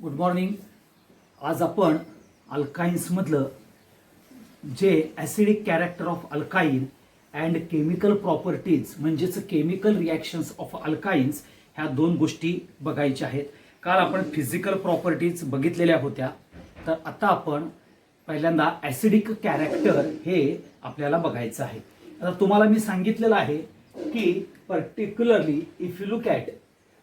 Good morning. आज आपण अल्काइन्समधलं जे acidic character of alkyne and chemical properties म्हणजेच केमिकल रिॲक्शन्स ऑफ अल्काइन्स ह्या दोन गोष्टी बघायच्या आहेत. काल आपण फिजिकल प्रॉपर्टीज बघितलेल्या होत्या, तर आता आपण पहिल्यांदा ॲसिडिक कॅरेक्टर हे आपल्याला बघायचं आहे. आता तुम्हाला मी सांगितलेलं आहे की particularly if you look at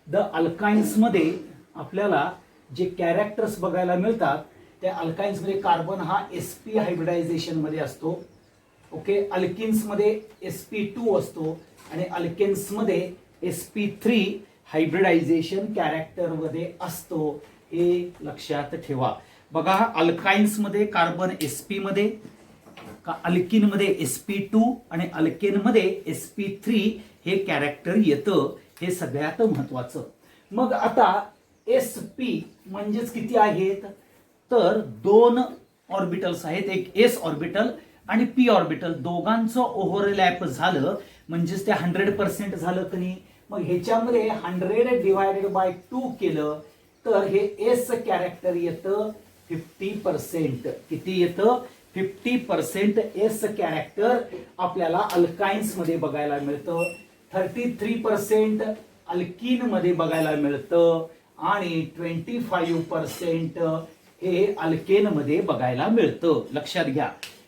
the अल्काइन्समध्ये आपल्याला जे कॅरेक्टर्स बघायला मिळतात त्या अल्काइन्समध्ये कार्बन हा sp हायब्रिडायझेशन मध्ये असतो. ओके, अल्किन्समध्ये sp2 असतो आणि अल्केन्समध्ये sp3 हायब्रिडायझेशन कॅरेक्टर मध्ये असतो. हे लक्षात ठेवा. बघा, अल्काइन्समध्ये कार्बन sp मध्ये, अल्किनमध्ये sp2 आणि अल्केनमध्ये sp3 हे कॅरेक्टर येतं. हे सगळ्यात महत्वाचं. मग आता sp म्हणजेच किती आहेत, तर दोन ऑर्बिटल्स आहेत, एक s ऑर्बिटल आणि p ऑर्बिटल. दोघांचं ओव्हरलॅप झालं म्हणजेच ते 100% झालं की नाही. मग ह्याच्यामध्ये 100 डिवायडेड बाय 2 केलं तर हे s कॅरेक्टर येतं 50%. किती येतं? 50% s कॅरेक्टर आपल्याला अल्काइन्स मध्ये बघायला मिळतं. 33% अल्किन मध्ये बघायला मिळतं आणि 25% हे अल्केन मध्ये बघायला मिळतं. लक्षात घ्या,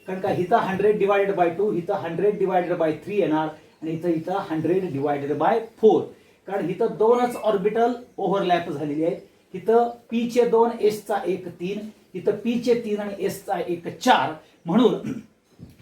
कारण का इथं 100 डिवायडेड बाय 2, इथं 100 डिवायडेड बाय 3 येणार आणि इथं 100 डिवायडेड बाय 4. कारण इथं दोनच ऑर्बिटल ओव्हरलॅप झालेली आहेत. इथं p चे 2, s चा 1 3, इथं p चे 3 आणि s चा 1 4. म्हणून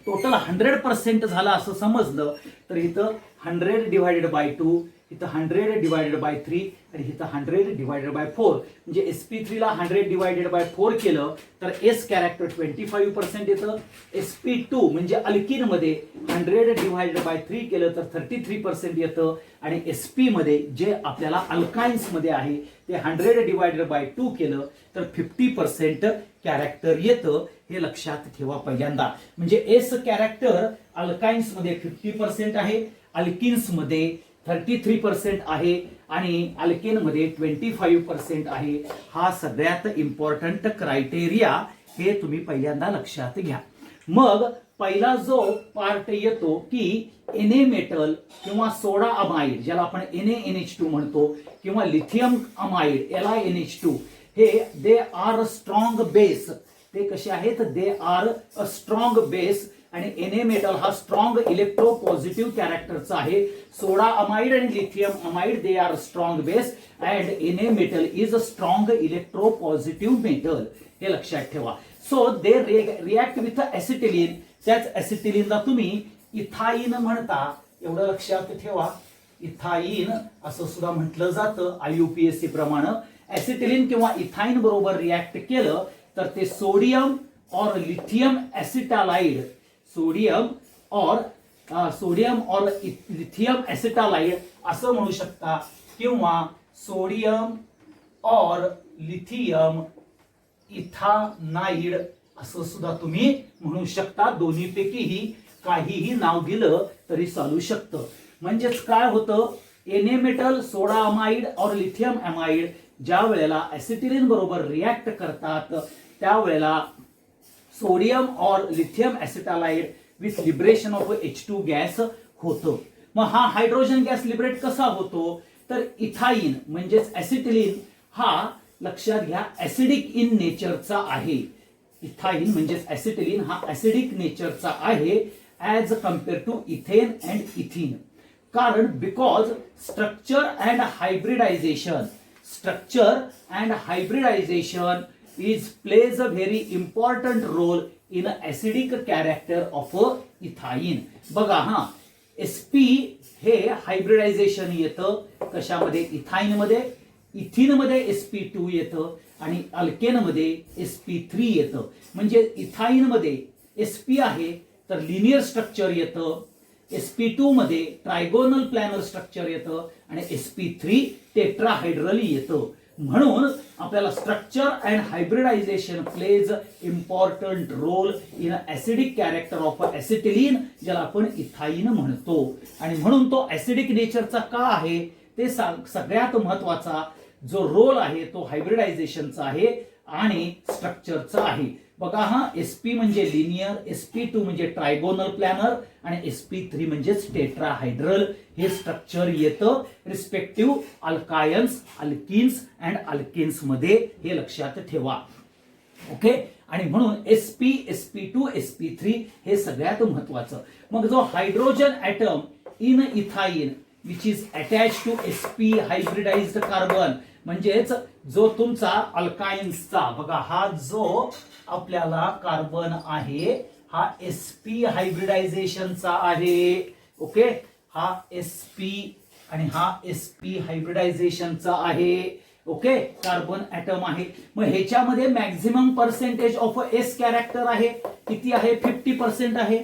टोटल 100% झालं असं समजलं तर इथं 100 डिवायडेड बाय 2, इथं 100 डिवायडेड बाय 3 आणि इथं 100 डिवायडेड बाय 4. म्हणजे sp3 ला 100 डिवायडेड बाय 4 केलं तर s कॅरेक्टर 25% येतं. sp2 म्हणजे अल्किन मध्ये 100 डिवायडेड बाय 3 केलं तर 33% येतं आणि sp मध्ये जे आपल्याला अल्काइन्स मध्ये आहे ते 100 डिवायडेड बाय 2 केलं तर 50% कॅरेक्टर येतं. हे लक्षात ठेवा पहिल्यांदा. म्हणजे s कॅरेक्टर अल्काइन्स मध्ये 50% आहे, अल्किन्स मध्ये 33% आहे आणि अल्केन मध्ये 25% आहे. हा सगळ्यात इम्पॉर्टंट क्रायटेरिया, हे तुम्ही पहिल्यांदा लक्षात घ्या. मग पहिला जो पार्ट येतो की Na मेटल किंवा सोडा अमाइड, ज्याला आपण NaNH2 म्हणतो, किंवा लिथियम अमाइड LiNH2, हे दे आर स्ट्रॉंग बेस. ते कसे आहेत? They are a strong base. आणि Na मेटल हा स्ट्रॉंग इलेक्ट्रोपॉझिटिव्ह कॅरेक्टरचा आहे. सोडा अमाइड आणि lithium amide they are strong base and Na metal is a strong electropositive metal. हे लक्षात ठेवा. So they react with acetylene. त्याच ऍसिटिलीनला तुम्ही इथाईन म्हणता, एवढं लक्षात ठेवा. इथाईन असं सुद्धा म्हटलं जातं IUPAC प्रमाणे. ऍसिटिलीन किंवा इथाईन बरोबर रिॲक्ट केलं तर ते सोडियम और लिथियम एसिटालाइड, सोडियम और लिथियम एसिटालाइड असं म्हणू शकता, किंवा सोडियम और लिथियम इथानाइड असं सुद्धा तुम्ही म्हणू शकता. दोन्हीपैकीही काहीही नाव दिलं तरी चालू शकतं. म्हणजेच काय होतं, Na मेटल, सोडा अमाइड और लिथियम अमाइड ज्या वेळेला ऍसिटिलीन बरोबर रिॲक्ट करतात त्यावेळेला सोडियम और lithium acetylide with liberation of H2 gas होतं. मग हा हायड्रोजन गॅस लिबरेट कसा होतो, तर इथाईन म्हणजेच ऍसिटिलीन हा, लक्षात घ्या, ऍसिडिक इन नेचरचा आहे. इथाईन म्हणजेच ऍसिटिलीन हा ऍसिडिक नेचरचा आहे as compare to ethane and ethyne. कारण because structure and hybridization is plays a very important role in acidic character of इथाईन. बघा, हा sp हे हायब्रिडायझेशन येतं कशामध्ये? इथाईन मध्ये. इथिन मध्ये sp2 येतं आणि अल्केन मध्ये sp3 येतं. म्हणजे इथाईन मध्ये sp आहे तर लिनियर स्ट्रक्चर येतं, sp2 मध्ये ट्रायगोनल प्लॅनर स्ट्रक्चर येतं आणि sp3 टेट्राहायड्रल येतं. म्हणून आपल्याला structure and hybridization plays important role in acidic character of acetylene, ज्याला आपण इथाईन म्हणतो. आणि म्हणून तो ऍसिडिक नेचरचा का आहे ते सगळ्यात महत्वाचा, जो रोल आहे तो हायब्रिडायझेशनचा आहे आणि स्ट्रक्चरचा आहे. बघा हा sp म्हणजे लिनियर, sp2 म्हणजे ट्रायगोनल प्लॅनर आणि sp3 म्हणजे टेट्राहायड्रल. हे स्ट्रक्चर येतं रिस्पेक्टिव्ह अल्कायन्स, अल्किन्स अँड अल्केन्स मध्ये. हे लक्षात ठेवा. ओके. आणि म्हणून sp, sp2, sp3 हे सगळ्यात महत्वाचं. मग जो hydrogen atom in ethyne which is attach to sp hybridized carbon, म्हणजेच जो तुमचा अल्काइन्सचा, बघा हा जो आपल्याला कार्बन आहे हा sp हायब्रिडायझेशनचा आहे. ओके. हा sp आणि हा sp हायब्रिडायझेशनचा आहे. ओके. कार्बन ॲटम आहे. मग ह्याच्यामध्ये maximum percentage of S character आहे. किती आहे? 50% आहे.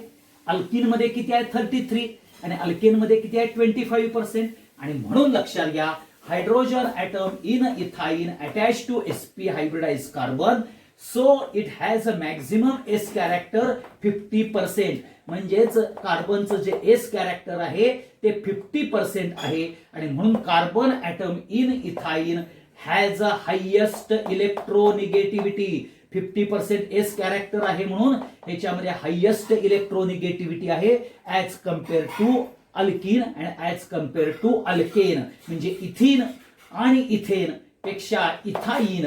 अल्किन मध्ये किती आहे? 33. आणि अल्केन मध्ये किती आहे? 25%. आणि म्हणून लक्षात घ्या, hydrogen atom in ethyne attach to sp hybridize carbon, so it has a maximum S character 50%. म्हणजेच कार्बनचं जे एस कॅरेक्टर आहे ते 50% आहे. आणि म्हणून carbon atom in ethyne has a highest electronegativity. 50% S character आहे म्हणून ह्याच्यामध्ये हायेस्ट इलेक्ट्रोनिगेटिव्हिटी आहे as compare to alkyne and as compare to alkane. म्हणजे इथिन आणि इथेन पेक्षा इथाईन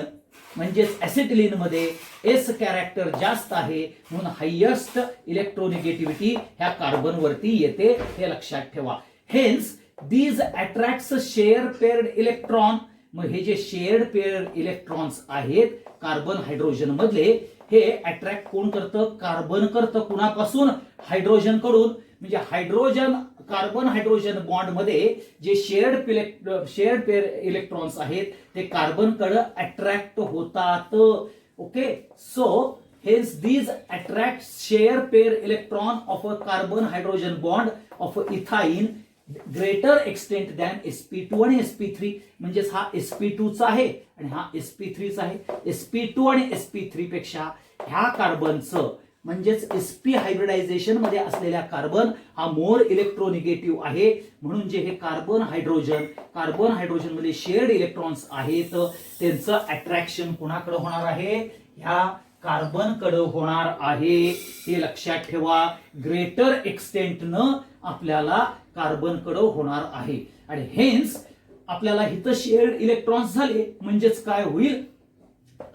म्हणजेच ऍसिटिलीन मध्ये एस कॅरेक्टर जास्त आहे म्हणून हायेस्ट इलेक्ट्रोनिगेटिव्हिटी ह्या कार्बन वरती येते. हे लक्षात ठेवा. Hence these attracts share paired electron. मग हे जे शेअर्ड पेअर्ड इलेक्ट्रॉन्स आहेत कार्बन हायड्रोजन मधले, हे अट्रॅक्ट कोण करतं? कार्बन करतं. कुणापासून? हायड्रोजन कडून. म्हणजे हायड्रोजन कार्बन हायड्रोजन बॉन्ड मध्ये जे शेअर्ड पेअर इलेक्ट्रॉन्स आहेत ते कार्बन कडे अट्रॅक्ट होतात. Okay. So hence these attract share pair electron of a carbon hydrogen bond of ethyne greater extent than sp2 आणि sp3. म्हणजेच हा sp2 चा आहे आणि हा sp3 चा आहे. sp2 आणि sp3 पेक्षा ह्या कार्बनचं म्हणजेच sp हायब्रिडायझेशन मध्ये असलेल्या कार्बन हा मोर इलेक्ट्रोनिगेटिव्ह आहे. म्हणून जे हे कार्बन हायड्रोजन मध्ये शेअर्ड इलेक्ट्रॉन्स आहेत त्यांचं अट्रॅक्शन कुणाकडे होणार आहे? ह्या कार्बन कडे होणार आहे. हे लक्षात ठेवा. ग्रेटर एक्सटेंट न आपल्याला कार्बन कडे होणार आहे. आणि हेन्स आपल्याला इथं शेअर्ड इलेक्ट्रॉन्स झाले म्हणजेच काय होईल?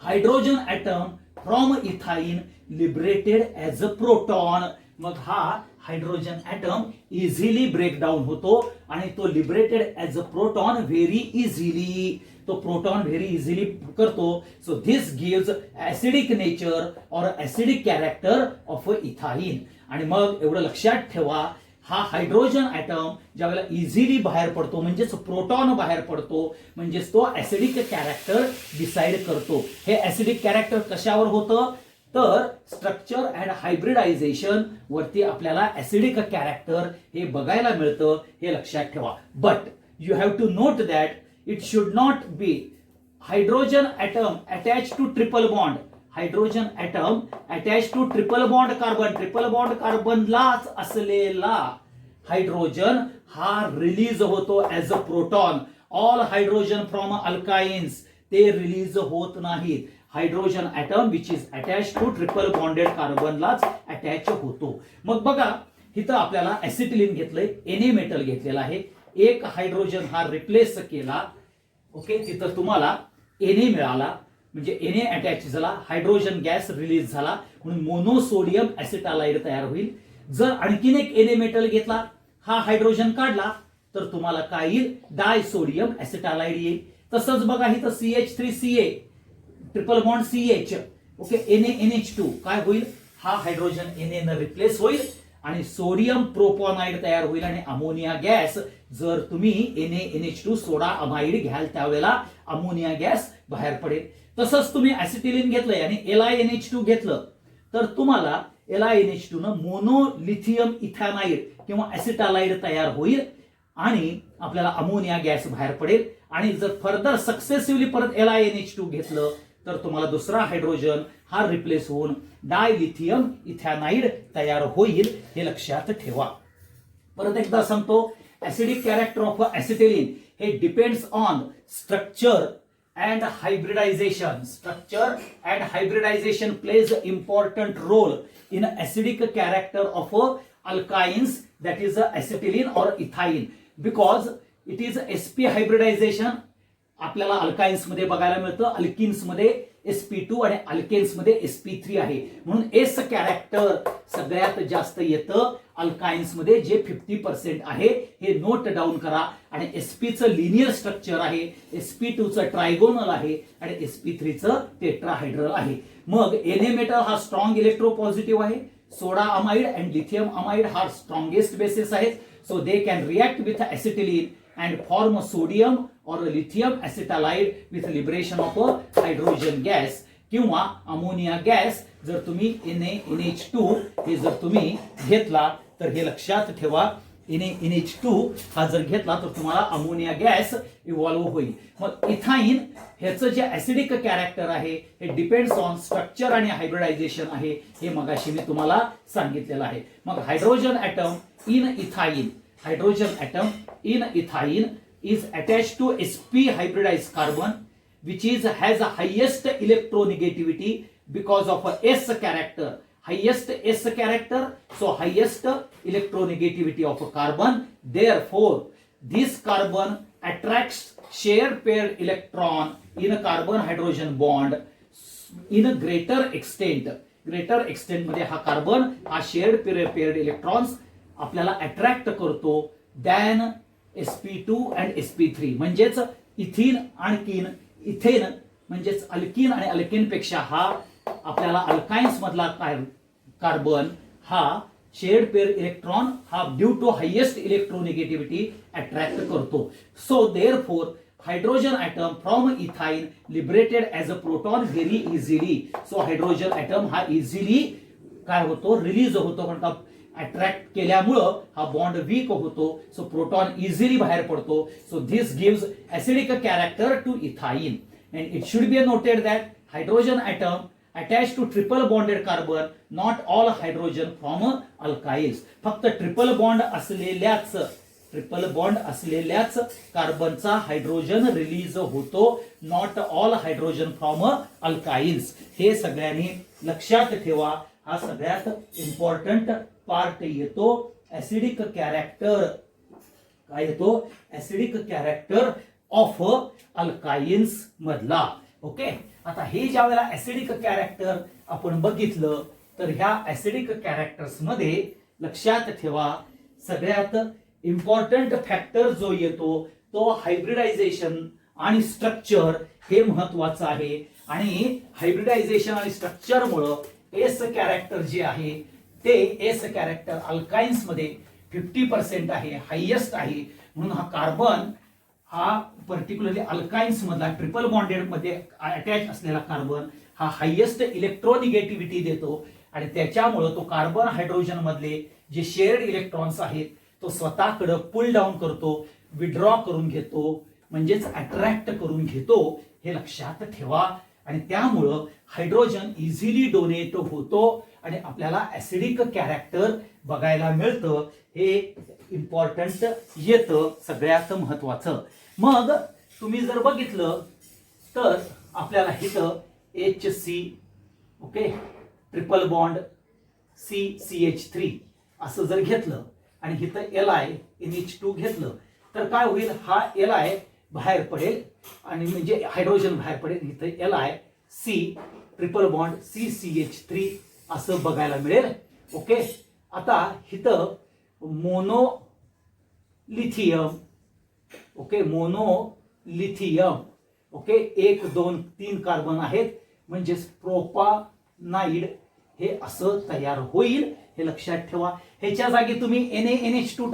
Hydrogen atom from ethyne liberated as a proton. मग हा हायड्रोजन ॲटम इझिली ब्रेकडाऊन होतो आणि तो liberated as a proton very easily. तो प्रोटॉन व्हेरी इझिली करतो. So this gives acidic nature और ऍसिडिक कॅरेक्टर ऑफ इथाईन. आणि मग एवढं लक्षात ठेवा, हा हायड्रोजन ॲटम ज्यावेळेला इझिली बाहेर पडतो म्हणजेच प्रोटॉन बाहेर पडतो म्हणजेच तो ऍसिडिक कॅरेक्टर डिसाइड करतो. हे ऍसिडिक कॅरेक्टर कशावर होतं? तर स्ट्रक्चर अँड हायब्रिडायझेशन वरती आपल्याला ऍसिडिक कॅरेक्टर हे बघायला मिळतं. हे लक्षात ठेवा. But you have to note that it should not be hydrogen atom attach to triple bond. Hydrogen atom attach to triple bond carbon. Triple bond कार्बनलाच असलेला हायड्रोजन हा रिलीज होतो as a proton. All hydrogen from alkynes ते रिलीज होत नाहीत. Hydrogen atom which is attach to triple bonded कार्बनलाच attach होतो. मग बघा इथं आपल्याला ऍसिटिलीन घेतलंय, Na मेटल घेतलेला आहे. एक हायड्रोजन हा रिप्लेस केला. ओके. तिथं तुम्हाला Na मिळाला म्हणजे Na अटॅच झाला, हायड्रोजन गॅस रिलीज झाला म्हणून मोनोसोडियम ऍसिटालाइड तयार होईल. जर आणखीन एक Na मेटल घेतला, हा हायड्रोजन काढला तर तुम्हाला काय येईल? डायसोडियम ऍसिटालाइड येईल. तसंच बघा इथं CH3Ca triple bond CH. Okay. NaNH2 काय होईल? हा हायड्रोजन Na न रिप्लेस होईल आणि सोडियम प्रोपॉनाइड तयार होईल आणि अमोनिया गॅस. जर तुम्ही NaNH2 सोडा अमाइड घ्याल त्यावेळेला अमोनिया गॅस बाहेर पडेल. तसंच तुम्ही ऍसिटिलीन घेतलंय आणि LiNH2 घेतलं तर तुम्हाला LiNH2 न मोनोलिथियम इथॅनाइड किंवा ऍसिटालाइड तयार होईल आणि आपल्याला अमोनिया गॅस बाहेर पडेल. आणि जर फर्दर सक्सेसिव्हली परत LiNH2 घेतलं तर तुम्हाला दुसरा हायड्रोजन हा रिप्लेस होऊन डायलिथियम इथॅनाइड तयार होईल. हे लक्षात ठेवा. परत एकदा सांगतो, ऍसिडिक कॅरेक्टर ऑफ ऍसिटिलीन हे depends on structure and hybridization. Structure and hybridization plays an important role in acidic character of alkynes, that is acetylene or ethyene, because it is sp hybridization आपल्याला alkynes मध्ये बघायला मिळतं. Alkynes मध्ये sp2 आणि alkanes मध्ये sp3 आहे. म्हणून S character सगळ्यात जास्त येतं अल्काइन्स मध्ये, जे 50% आहे. हे नोट डाऊन करा. आणि sp चं लिनियर स्ट्रक्चर आहे, sp2 चं ट्रायगोनल आहे आणि sp3 चं टेट्राहायड्रल आहे. मग Na मेटल हा स्ट्रॉंग इलेक्ट्रोपॉझिटिव्ह आहे. Soda amide and lithium amide हा स्ट्रॉंगेस्ट बेसिस आहेत. So they can react with acetylene and form sodium or lithium acetylide with liberation of hydrogen gas किंवा अमोनिया गॅस. जर तुम्ही NaNH2 हे जर तुम्ही घेतला तर हे लक्षात ठेवा, NaNH2 हा जर घेतला तर तुम्हाला अमोनिया गॅस इव्हॉल्व्ह होईल. मग इथाईन ह्याचं जे ऍसिडिक कॅरेक्टर आहे हे डिपेंड्स ऑन स्ट्रक्चर आणि हायब्रिडायझेशन आहे. हे मगाशी मी तुम्हाला सांगितलेलं आहे. मग hydrogen atom in ethyne, hydrogen atom in ethylene is attached to sp hybridized carbon, which has a highest electronegativity because of a s character. Highest s character, so highest electronegativity of a carbon. Therefore, this carbon attracts shared paired electron in a carbon hydrogen bond in a greater extent. Greater extent मध्ये हा carbon हा shared paired electrons आपल्याला attract करतो than sp2 and sp3. म्हणजेच इथिन आणखीन ethane म्हणजेच alkene आणि alkane पेक्षा हा आपल्याला अल्काइन्स मधला कार्बन हा शेअर्ड पेअर इलेक्ट्रॉन हा due to highest electronegativity attract करतो. So therefore hydrogen atom from ethyne liberated as a proton very easily. So hydrogen atom हा इझिली काय होतो, रिलीज होतो. कारण का अट्रॅक्ट केल्यामुळं हा बॉन्ड वीक होतो. सो प्रोटॉन इझिली बाहेर पडतो. So this gives acidic character to ethyne. And it should be noted that hydrogen atom attach to triple bonded carbon, not all hydrogen from alkyls. फक्त triple bond असलेल्याच कार्बनचा hydrogen release होतो, not all hydrogen from alkyls. हे सगळ्यांनी लक्षात ठेवा. हा सगळ्यात इम्पॉर्टंट पार्ट येतो ऍसिडिक कॅरेक्टर. काय येतो, ऍसिडिक कॅरेक्टर ऑफ अल्काइन्स मधला. ओके, आता हे ज्या वेळेला ऍसिडिक कॅरेक्टर आपण बघितलं तर ह्या ऍसिडिक कॅरेक्टर्स मध्ये लक्षात ठेवा सगळ्यात इम्पॉर्टंट फॅक्टर जो येतो तो हायब्रिडायझेशन आणि स्ट्रक्चर हे महत्वाचं आहे. आणि हायब्रिडायझेशन आणि स्ट्रक्चरमुळं एस कॅरेक्टर जे आहे ते एस कॅरेक्टर अल्काइन्स मध्ये 50% आहे, हायेस्ट आहे. म्हणून हा कार्बन हा पर्टिक्युलरली अल्काइन्स मधला ट्रिपल बॉन्डेड मध्ये अटॅच असलेला कार्बन हा हायेस्ट इलेक्ट्रोनिगेटिव्हिटी देतो. आणि त्याच्यामुळं तो कार्बन हायड्रोजन मधले जे शेअर्ड इलेक्ट्रॉन्स आहेत तो स्वतःकडे पुल डाऊन करतो, विड्रॉ करून घेतो, म्हणजेच अट्रॅक्ट करून घेतो. हे लक्षात ठेवा. आणि त्यामुळं हायड्रोजन इझिली डोनेट होतो आणि आपल्याला ऍसिडिक कॅरेक्टर बघायला मिळतं. हे इम्पॉर्टंट येतं, सगळ्यात महत्वाचं. मग तुम्ही जर बघितलं तर आपल्याला इथं HC, okay, triple bond CCH3 असं जर घेतलं आणि इथं Li घेतलं तर काय होईल, हा Li बाहेर पडेल आणि म्हणजे हायड्रोजन बाहेर पडेल. इथं Li ट्रिपल बॉन्ड CCH3 असं बघायला मिळेल. ओके, आता इथं मोनोलिथियम, ओके, मोनोलिथियम, ओके, 1 2 3 कार्बन आहेत म्हणजेच प्रोपानाइड हे असं तयार होईल. हे लक्षात ठेवा. ह्याच्या जागी तुम्ही NaNH2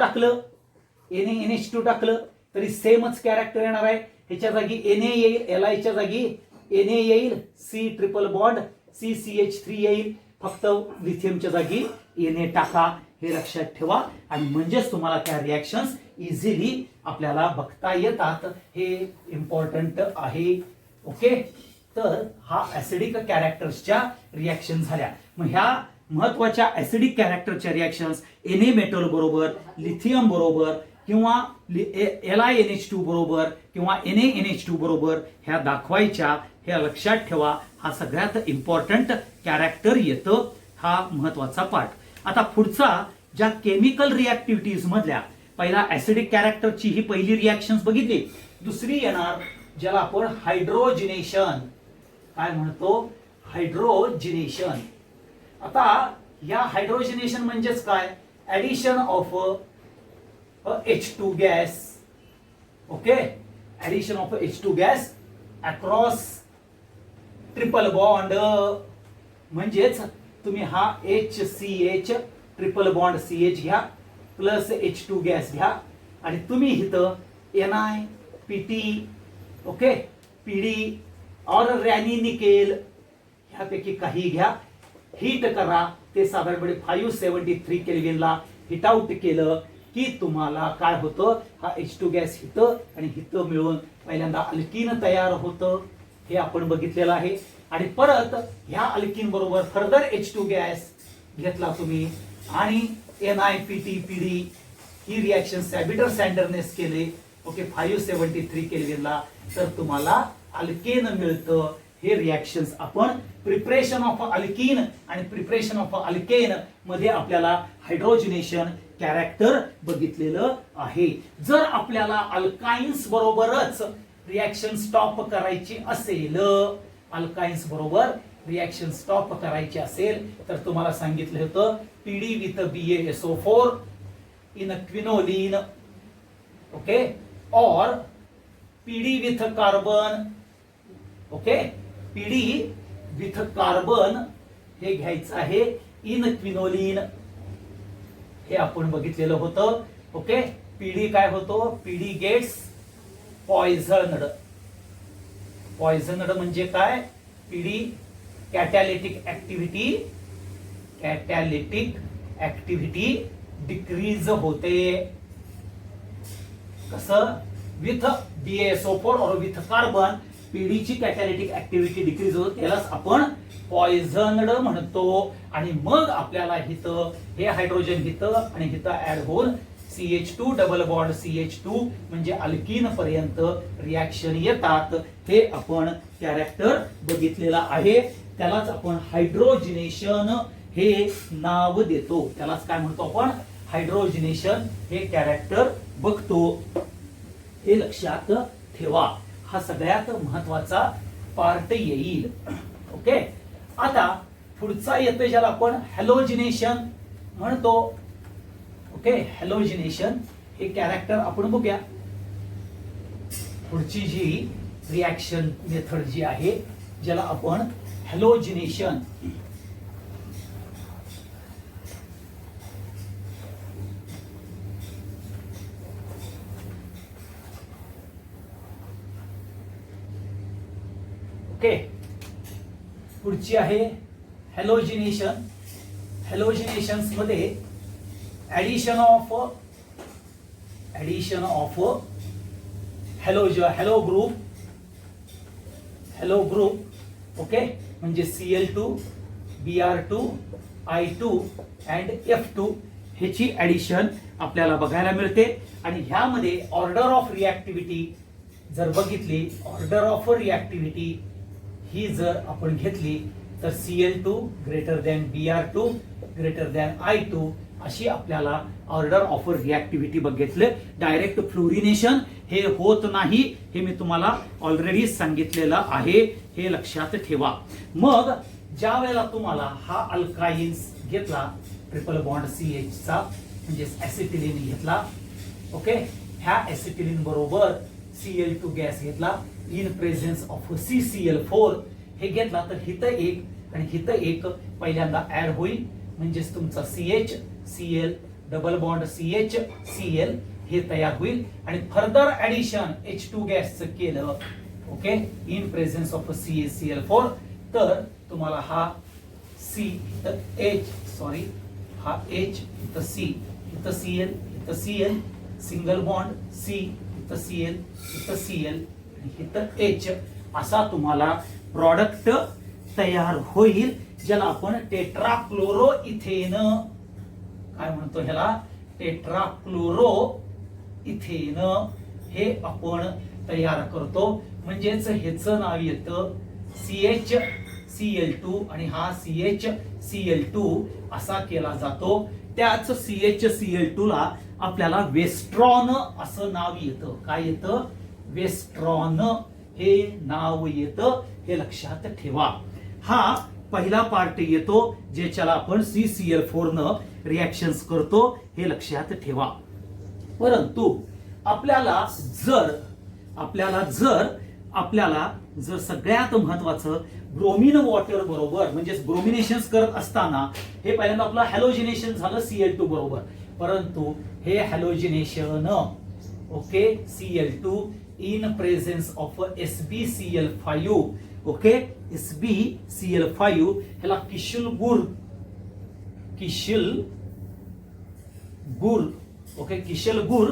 टाकलं तरी सेमच कॅरेक्टर येणार आहे. ह्याच्या जागी Na येईल, Li च्या जागी Na येईल, C ट्रिपल बॉन्ड CCH3 येईल. फक्त लिथियमच्या जागी Na टाका. हे लक्षात ठेवा. आणि म्हणजेच तुम्हाला त्या रिॲक्शन्स इझिली आपल्याला बघता येतात. हे इम्पॉर्टंट आहे. ओके, तर हा ऍसिडिक कॅरेक्टर्सच्या रिॲक्शन झाल्या. मग ह्या महत्वाच्या ऍसिडिक कॅरेक्टरच्या रिॲक्शन्स Na मेटल बरोबर, लिथियम बरोबर किंवा LiNH2 बरोबर किंवा NaNH2 बरोबर ह्या दाखवायच्या, हे लक्षात ठेवा. हा सगळ्यात इम्पॉर्टंट कॅरेक्टर येतं, हा महत्वाचा पार्ट. आता पुढचा ज्या केमिकल रिॲक्टिव्हिटीज मधल्या पहिला ऍसिडिक कॅरेक्टरची ही पहिली रिॲक्शन्स बघितली. दुसरी येणार ज्याला आपण हायड्रोजिनेशन काय म्हणतो, हायड्रोजिनेशन. आता या हायड्रोजिनेशन म्हणजेच काय, addition of H2 gas. Okay, addition of H2 gas across triple bond. म्हणजेच तुम्ही हा HCH ट्रिपल बॉन्ड CH घ्या प्लस H2 गॅस घ्या आणि तुम्ही इथं NiPT ओके PD और रॅनी निकेल ह्यापैकी काही घ्या, हीट करा. ते साधारणपणे 573 केल्विनला हिट आउट केलं की तुम्हाला काय होतं, हा H2 गॅस हिथं आणि हिथं मिळून पहिल्यांदा अल्कीन तयार होतं, हे आपण बघितलेलं आहे. आणि परत ह्या अल्कीन बरोबर फर्दर H2 गॅस घेतला तुम्ही आणि NiPT PD ही रिॲक्शन सॅबिटर सँडरनेस केले ओके 573 केल्विनला, तर तुम्हाला अल्केन मिळतं. हे रिॲक्शन्स आपण प्रिपरेशन ऑफ अल्कीन आणि प्रिपरेशन ऑफ अल्केन मध्ये आपल्याला हायड्रोजिनेशन कॅरेक्टर बघितलेलं आहे. जर आपल्याला अल्काइन्स बरोबरच रिॲक्शन स्टॉप करायची असेल, अल्काइन्स बरोबर रिॲक्शन स्टॉप करायची असेल तर तुम्हाला सांगितलं होतं PD with BaSO4 in quinoline okay और PD with carbon okay PD with carbon हे घ्यायचं आहे इन क्विनोलिन, हे आपण बघितलेलं होतं. ओके PD काय होतो, PD गेट्स पॉइझनड. पॉइझनड म्हणजे काय, PD कॅटॅलिटिक ऍक्टिव्हिटी, कॅटॅलिटिक ऍक्टिव्हिटी डिक्रीज होते. कसं, विथ BaSO4 और विथ कार्बन PD ची कॅटॅलिटिक ऍक्टिव्हिटी डिक्रीज होते, त्यालाच आपण पॉइझनड म्हणतो. आणि मग आपल्याला हिथं हे हायड्रोजन हिथं आणि हिथं ऍड होऊन CH2 डबल बॉन्ड CH2 म्हणजे अल्कीन पर्यंत रिॲक्शन येतात. हे आपण कॅरेक्टर बघितलेला आहे, त्यालाच आपण हायड्रोजिनेशन हे नाव देतो. त्यालाच काय म्हणतो आपण, हायड्रोजिनेशन हे कॅरेक्टर बघतो. हे लक्षात ठेवा, हा सगळ्यात महत्वाचा पार्ट येईल. ओके, आता पुढचा येतो ज्याला आपण हॅलोजिनेशन म्हणतो. ओके, हॅलोजिनेशन हे कॅरेक्टर आपण बघूया. पुढची जी रिॲक्शन मेथड जी आहे ज्याला आपण हॅलोजिनेशन ओके, पुढची आहे हॅलोजिनेशन. हॅलोजिनेशन्स मध्ये addition of hello group okay म्हणजे Cl2 Br2 I2 and F2 ह्याची ऍडिशन आपल्याला बघायला मिळते. आणि ह्यामध्ये ऑर्डर ऑफ रिॲक्टिव्हिटी जर बघितली, ऑर्डर ऑफ रिॲक्टिव्हिटी ही जर आपण घेतली तर Cl2 greater than Br2 greater than I2 अशी आपल्याला ऑर्डर ऑफ रिॲक्टिव्हिटी बघितले. डायरेक्ट फ्लोरिनेशन हे होत नाही, हे मी तुम्हाला ऑलरेडी सांगितलेलं आहे, हे लक्षात ठेवा. मग ज्या वेळेला तुम्हाला हा अल्काइन्स घेतला ट्रिपल बॉन्ड CH चा म्हणजे ऍसिटिलीन घेतला ओके, ह्या ऍसिटिलीन बरोबर Cl2 गॅस घेतला इन प्रेझेन्स ऑफ CCl4 हे घेतला तर हिथं एक आणि हिथं एक पहिल्यांदा ऍड होईल म्हणजेच तुमचा CH Cl double bond CH Cl हे तयार होईल. आणि फर्दर ऍडिशन H2 गॅसचं केलं okay in presence of CaCl4 तर तुम्हाला हा C इथं H सॉरी हा H इथं C इथं Cl इथं Cl सिंगल बॉन्ड C इथं Cl इथं Cl आणि इथं H असा तुम्हाला प्रॉडक्ट तयार होईल ज्याला आपण टेट्राक्लोरो इथेन काय म्हणतो, ह्याला टेट्राक्लोरो इथेन हे आपण तयार करतो. म्हणजेच ह्याचं नाव येतं CHCl2 आणि हा CHCl2 असा केला जातो. त्याच CHCl2 ला आपल्याला वेस्ट्रॉन असं नाव येतं. काय येतं? वेस्ट्रॉन हे नाव येतं. हे लक्षात ठेवा. हा पहिला पार्ट येतो ज्याच्याला आपण CCl4 न रिएक्शन्स करतो. हे लक्षात ठेवा. परंतु आपल्याला जर सगळ्यात महत्वाचं ब्रोमिन वॉटर बरोबर म्हणजे ब्रोमिनेशन्स करत असताना हे पहिल्यांदा आपलं हॅलोजिनेशन झालं Cl2 बरोबर. परंतु हे halogenation okay Cl2 in presence of SbCl5 okay SbCl5 ह्याला किशल गुर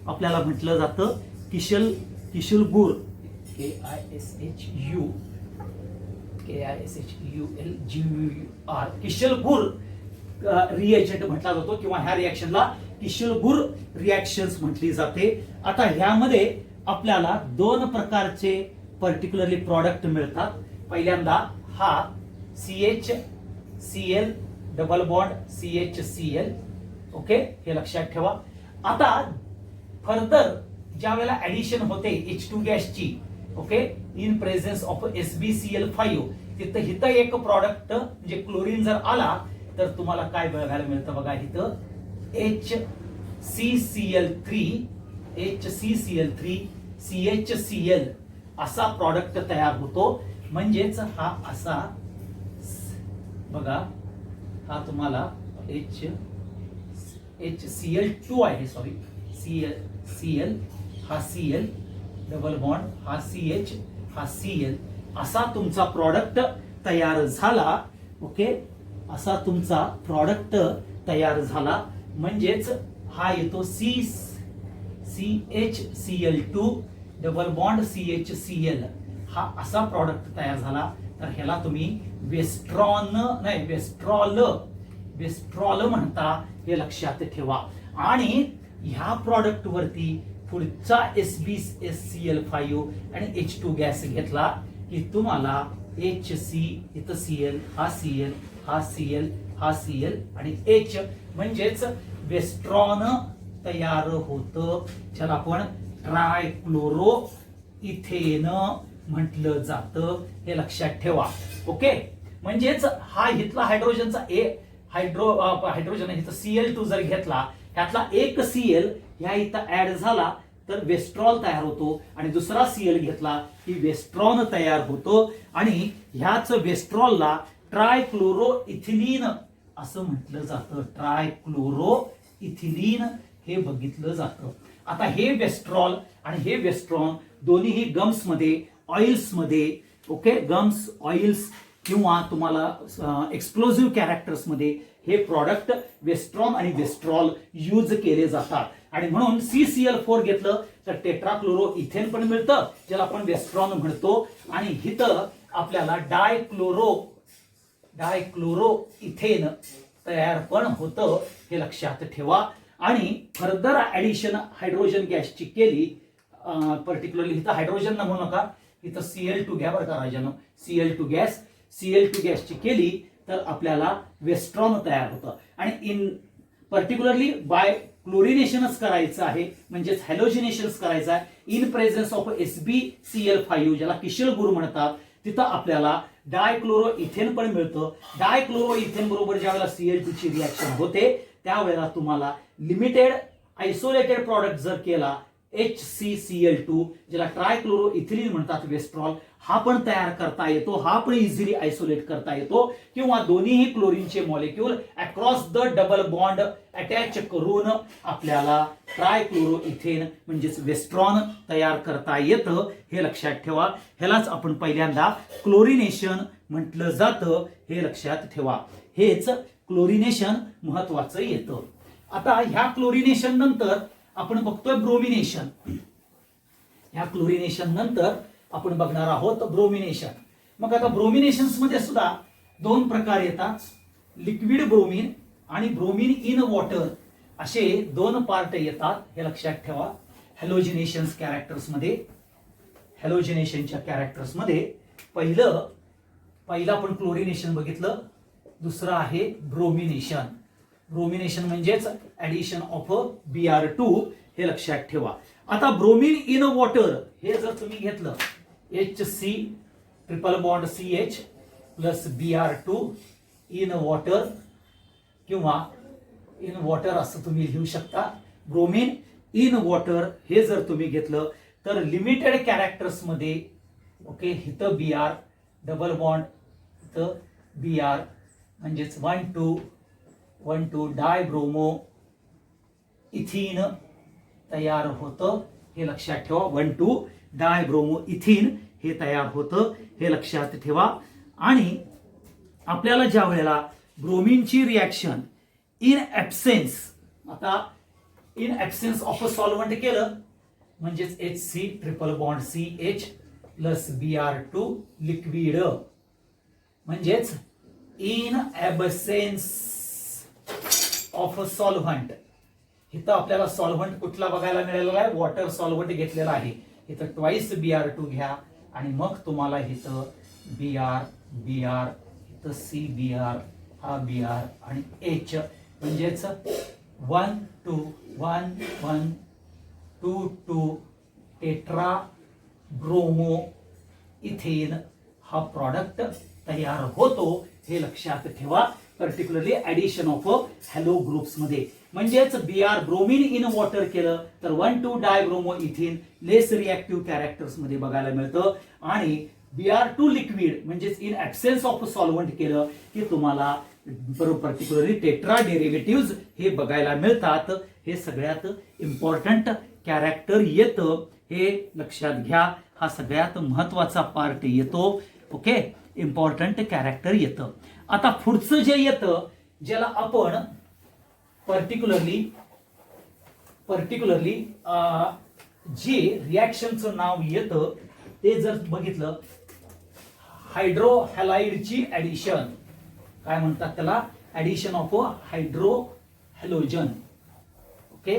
आपल्याला म्हटलं जातं. किशल गुर KISHULGUR किशल गुर रिएजंट म्हटला जातो किंवा ह्या रिएक्शनला किशल गुर रिएक्शन्स म्हटली जाते. आता ह्यामध्ये आपल्याला दोन प्रकारचे पर्टिक्युलरली प्रॉडक्ट मिळतात. पहिल्यांदा हा CHCl double bond CHCl okay हे लक्षात ठेवा. आता फर्दर ज्या वेळेला ऍडिशन होते H2 गॅसची okay in presence of SbCl5 तिथं एक प्रॉडक्ट म्हणजे क्लोरीन जर आला तर तुम्हाला काय बघायला मिळतं बघा. इथं HCCl3 CHCl असा प्रॉडक्ट तयार होतो. म्हणजेच हा असा बघा हा तुम्हाला HCl2 आहे सॉरी Cl हा Cl डबल बॉन्ड हा CH हा Cl असा तुमचा प्रॉडक्ट तयार झाला. ओके असा तुमचा प्रॉडक्ट तयार झाला. म्हणजेच हा येतो CHCl2 डबल बॉन्ड CHCl हा असा प्रॉडक्ट तयार झाला. तर ह्याला तुम्ही वेस्ट्रॉल म्हणता. हे लक्षात ठेवा. आणि ह्या प्रॉडक्ट वरती पुढचा SbCl5 आणि H2 गॅस घेतला की तुम्हाला HC इथं Cl हा Cl हा Cl हा Cl आणि H म्हणजेच वेस्ट्रॉन तयार होतं. ज्याला आपण ट्रायक्लोरो इथेन म्हटलं जातं. हे लक्षात ठेवा. ओके म्हणजेच हा इथला हायड्रोजनचा हायड्रोजन इथं Cl2 जर घेतला त्यातला एक Cl ह्या इथं ऍड झाला तर वेस्ट्रॉल तयार होतो. आणि दुसरा Cl घेतला की वेस्ट्रॉन तयार होतो. आणि ह्याच वेस्ट्रॉलला ट्रायक्लोरो इथिलीन असं म्हटलं जातं. ट्रायक्लोरो इथिलीन हे बघितलं जातं. आता हे वेस्ट्रॉल आणि हे वेस्ट्रॉन दोन्हीही गम्स मध्ये ऑइल्स मध्ये ओके गम्स ऑइल्स किंवा तुम्हाला एक्सप्लोजिव्ह कॅरेक्टर्स मध्ये हे प्रॉडक्ट वेस्ट्रॉन आणि वेस्ट्रॉल यूज केले जातात. आणि म्हणून CCl4 घेतलं तर टेट्राक्लोरो इथेन पण मिळतं ज्याला आपण वेस्ट्रॉन म्हणतो. आणि इथं आपल्याला डायक्लोरो इथेन तयार पण होतं. हे लक्षात ठेवा. आणि फर्दर ऍडिशन हायड्रोजन गॅसची केली पर्टिक्युलरली इथं हायड्रोजन न म्हणू नका इथं Cl2 घ्या बरं का राजानो. CL2 गॅसची केली तर आपल्याला वेस्ट्रॉन तयार होतं. आणि इन पर्टिक्युलरली बाय क्लोरिनेशनच करायचं आहे म्हणजेच हॅलोजिनेशन्स करायचं आहे इन प्रेझेन्स ऑफ SbCl5 ज्याला किशल गुर म्हणतात. तिथं आपल्याला डायक्लोरो इथेन पण मिळतं. डायक्लोरो इथेन बरोबर ज्यावेळेला Cl2 ची रिएक्शन होते त्यावेळेला तुम्हाला लिमिटेड आयसोलेटेड प्रॉडक्ट जर केला HCCl2 ज्याला ट्रायक्लोरो इथिलीन म्हणतात वेस्ट्रॉल हा पण तयार करता येतो. हा पण इझिली आयसोलेट करता येतो. किंवा दोन्हीही क्लोरीनचे molecule across the double bond attach करून आपल्याला ट्रायक्लोरो इथेन म्हणजेच वेस्ट्रॉन तयार करता येतं. हे लक्षात ठेवा. ह्यालाच आपण पहिल्यांदा क्लोरिनेशन म्हटलं जातं. हे लक्षात ठेवा. हेच क्लोरिनेशन महत्वाचं येतं. आता ह्या क्लोरिनेशन नंतर आपण बघतोय ब्रोमिनेशन. ह्या क्लोरिनेशन नंतर आपण बघणार आहोत ब्रोमिनेशन. मग आता ब्रोमिनेशन्स मध्ये सुद्धा दोन प्रकार येतात. लिक्विड ब्रोमीन आणि ब्रोमीन इन वॉटर असे दोन पार्ट येतात. हे लक्षात ठेवा. हॅलोजिनेशन्स कॅरेक्टर्समध्ये, हॅलोजिनेशनच्या कॅरेक्टर्समध्ये पहिलं आपण क्लोरिनेशन बघितलं, दुसरं आहे ब्रोमिनेशन. ब्रोमिनेशन म्हणजेच ऍडिशन ऑफ Br2, हे लक्षात ठेवा. आता ब्रोमिन इन वॉटर हे जर तुम्ही घेतलं, HC triple bond CH plus Br2 in water किंवा इन वॉटर असं तुम्ही लिहू शकता. ब्रोमिन इन वॉटर हे जर तुम्ही घेतलं तर लिमिटेड कॅरेक्टर्स मध्ये, ओके, इथं Br डबल बॉन्ड, इथं Br म्हणजेच 1,2 डायब्रोमो इथिन तयार होतं, हे लक्षात ठेवा. 1,2 डायब्रोमो इथिन हे तयार होतं, हे लक्षात ठेवा. आणि आपल्याला ज्या वेळेला ब्रोमिनची रिॲक्शन इन ॲब्सेन्स, आता in absence of a solvent केलं म्हणजेच HC triple bond CH plus Br2 liquid, म्हणजेच in absence of a solvent. इथं आपल्याला सॉल्व्हंट कुठला बघायला मिळालेला आहे, वॉटर सॉल्व्हंट घेतलेला आहे. इथं ट्वाइस Br2 घ्या आणि मग तुम्हाला इथं Br, इथं CBr, हा Br आणि H म्हणजेच 1,2 टेट्रा ब्रोमो इथेन हा प्रॉडक्ट तयार होतो, हे लक्षात ठेवा. Particularly addition of hello groups मध्ये, म्हणजेच Br ब्रोमिन इन वॉटर केलं तर 1,2 डायब्रोमो इथिन लेस रिॲक्टिव्ह कॅरेक्टर्स मध्ये बघायला मिळतं. आणि Br2 लिक्विड म्हणजेच इन ऍब्सेन्स ऑफ सॉल्व्हंट केलं की तुम्हाला पर्टिक्युलरली टेट्रा डेरिव्हेटिव्ह हे बघायला मिळतात. हे सगळ्यात इम्पॉर्टंट कॅरेक्टर येतं, हे लक्षात घ्या. हा सगळ्यात महत्वाचा पार्ट येतो. ओके, इम्पॉर्टंट कॅरेक्टर येतं. आता पुढचं जे येतं, ज्याला आपण पर्टिक्युलरली जे रिॲक्शनचं नाव येतं ते जर बघितलं, हायड्रोहॅलाइडची ऍडिशन, काय म्हणतात त्याला, addition of hydro halogen. Okay,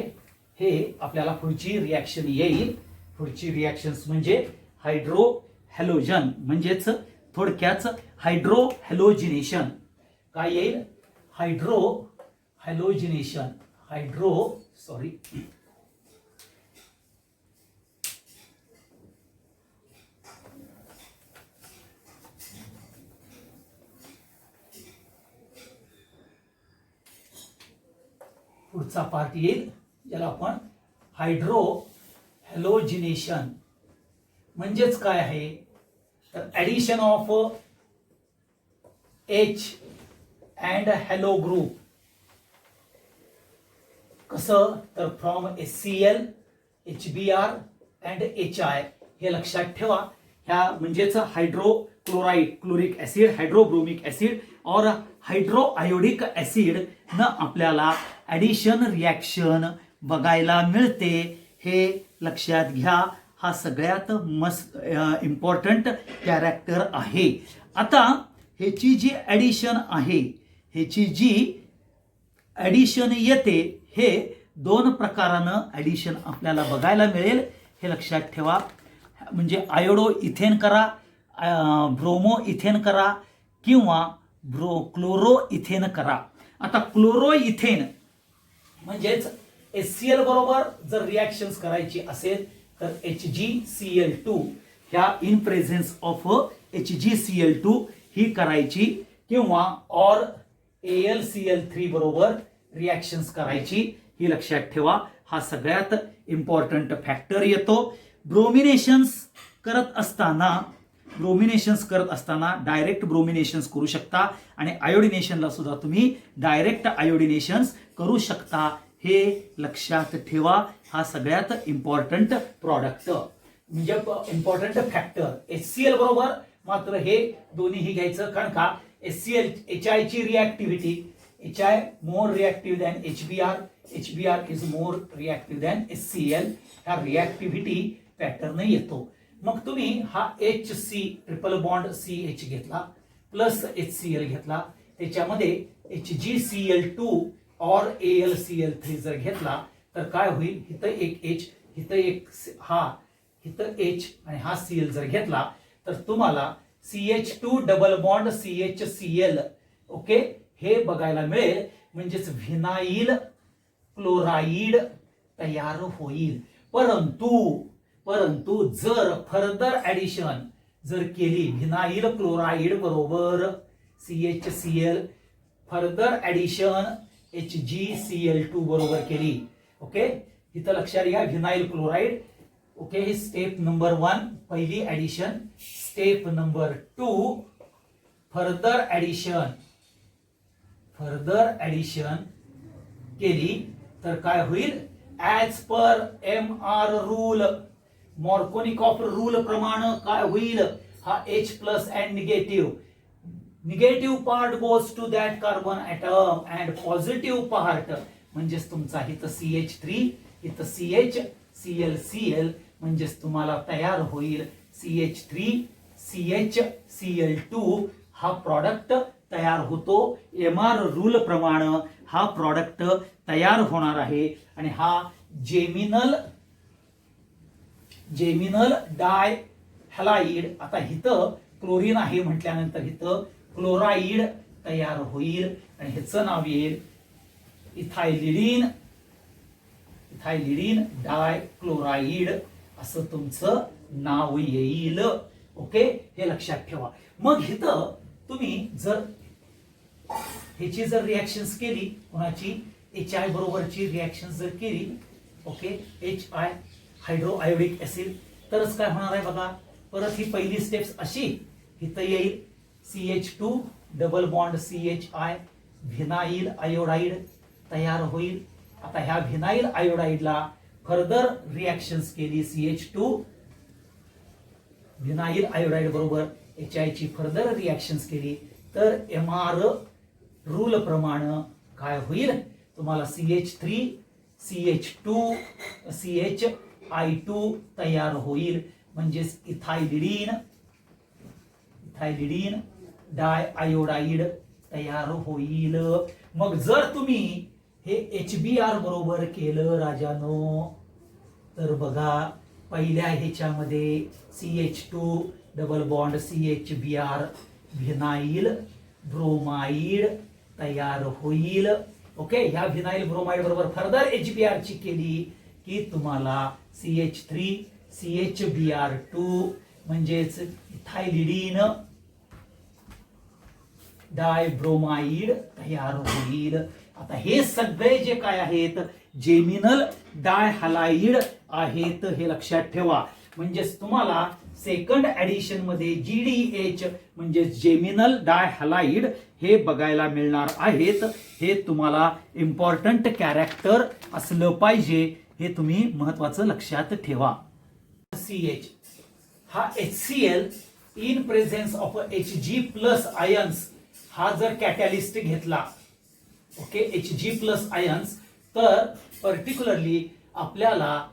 हे आपल्याला पुढची रिॲक्शन येईल. पुढची रिॲक्शन्स म्हणजे हायड्रो हॅलोजन, म्हणजेच थोडक्यात हायड्रो हॅलोजिनेशन. काय येईल, हायड्रो हॅलोजिनेशन, पुढचा पार्ट येईल ज्याला आपण हायड्रो हॅलोजिनेशन म्हणजेच काय आहे, तर addition of H and hello group. कसं, तर from HCl, HBr and HI, हे लक्षात ठेवा. ह्या म्हणजेच हायड्रोक्लोराइड, क्लोरिक ऍसिड, हायड्रोब्रोमिक ऍसिड और हायड्रो आयोडिक ऍसिड न आपल्याला ऍडिशन रिॲक्शन बघायला मिळते, हे लक्षात घ्या. हा सगळ्यात मस्त इम्पॉर्टंट कॅरेक्टर आहे. आता ह्याची जी ऍडिशन आहे, ह्याची जी ऍडिशन येते, हे दोन प्रकारानं ऍडिशन आपल्याला बघायला मिळेल, हे लक्षात ठेवा. म्हणजे आयोडो इथेन करा, ब्रोमो इथेन करा किंवा क्लोरो इथेन करा. आता क्लोरो इथेन म्हणजेच HCl बरोबर जर रिॲक्शन्स करायची असेल तर HgCl2 ह्या इन प्रेझेन्स ऑफ HgCl2 ही करायची, किंवा और AlCl3 बरोबर रिॲक्शन्स करायची, ही लक्षात ठेवा. हा सगळ्यात इम्पॉर्टंट फॅक्टर येतो. ब्रोमिनेशन्स करत असताना डायरेक्ट ब्रोमिनेशन्स करू शकता आणि आयोडिनेशनला सुद्धा तुम्ही डायरेक्ट आयोडिनेशन्स करू शकता, हे लक्षात ठेवा. हा सगळ्यात इम्पॉर्टंट प्रॉडक्ट म्हणजे इम्पॉर्टंट फॅक्टर. HCl बरोबर मात्र हे दोन्हीही घ्यायचं, कारण का HCl HI ची रिॲक्टिव्हिटी, HI more reactive than HBr is more reactive than HCl, ह्या रिॲक्टिव्हिटी पॅटर्न येतो. मग तुम्ही हा HC ट्रिपल बॉन्ड CH घेतला प्लस HCl घेतला, त्याच्यामध्ये HgCl2 और AlCl3 जर घेतला तर काय होईल, इथं एक H इथं एक इथं H आणि हा Cl जर घेतला तर तुम्हाला CH2 double bond CHCl okay हे बघायला मिळेल, म्हणजेच व्हिनाइल क्लोराईड तयार होईल. परंतु जर फर्दर ऍडिशन जर केली व्हिनाइल क्लोराईड बरोबर CHCl, फर्दर ऍडिशन HgCl2 बरोबर केली, ओके इथं लक्षात घ्या व्हिनाइल क्लोराईड, ओके ही स्टेप नंबर 1 पहिली addition. Step number 2 further addition केली तर काय होईल, as per MR rule, Markovnikov rule प्रमाणे काय होईल, हा H plus and negative part goes to that carbon atom and positive part म्हणजेच तुमचा इथं CH3 इथं CHClCl म्हणजेच तुम्हाला तयार होईल CH3CHCl2 हा प्रॉडक्ट तयार होतो. MR रूल प्रमाणे हा प्रॉडक्ट तयार होणार आहे आणि हा जेमिनल डाय हॅलाइड. आता इथं क्लोरीन आहे म्हटल्यानंतर इथं क्लोराईड तयार होईल आणि ह्याचं नाव येईल इथायलिडीन डाय क्लोराईड असं तुमचं नाव येईल. ओके हे लक्षात ठेवा. मग इथं तुम्ही जर ह्याची जर रिएक्शन्स केली, कोणाची HI बरोबरची रिएक्शन जर केली, okay HI hydro iodic acid, तरच काय होणार आहे बघा. परत ही पहिली स्टेप्स अशी इथं येईल CH2 double bond CHI vinyl iodide तयार होईल. आता ह्या व्हिनाइल आयोडाइडला फर्दर रिएक्शन्स केली, CH2 व्हिनाइल आयोडाइड बरोबर HI ची फर्दर रिएक्शन्स केली तर MR रूल प्रमाणे काय होईल, तुम्हाला CH3 CH2 CHI2 तयार होईल, म्हणजेच इथायलिडीन डाय आयोडाइड तयार होईल. मग जर तुम्ही हे HBr बरोबर केलं राजानो, तर बघा पहिल्या ह्याच्यामध्ये CH2 double bond CHBr vinyl bromide तयार होईल. ओके ह्या व्हिनाइल ब्रोमाइड बरोबर फर्दर HBr ची केली की तुम्हाला CH3 CHBr2 म्हणजेच इथायलिडीन डायब्रोमाइड तयार होईल. आता हे सगळे जे काय आहेत जेमिनल डायहॅलाइड आहेत हे लक्षात ठेवा. म्हणजेच तुम्हाला सेकंड ऍडिशन मध्ये GDH म्हणजे जेमिनल डायहॅलाइड हे बघायला मिळणार आहेत. हे तुम्हाला इम्पॉर्टंट कॅरेक्टर असलं पाहिजे, हे तुम्ही महत्वाचं लक्षात ठेवा. CH हा HCl in presence of Hg plus ions हा जर कॅटॅलिस्ट घेतला, ओके Hg प्लस आयन्स, तर पर्टिक्युलरली आपल्याला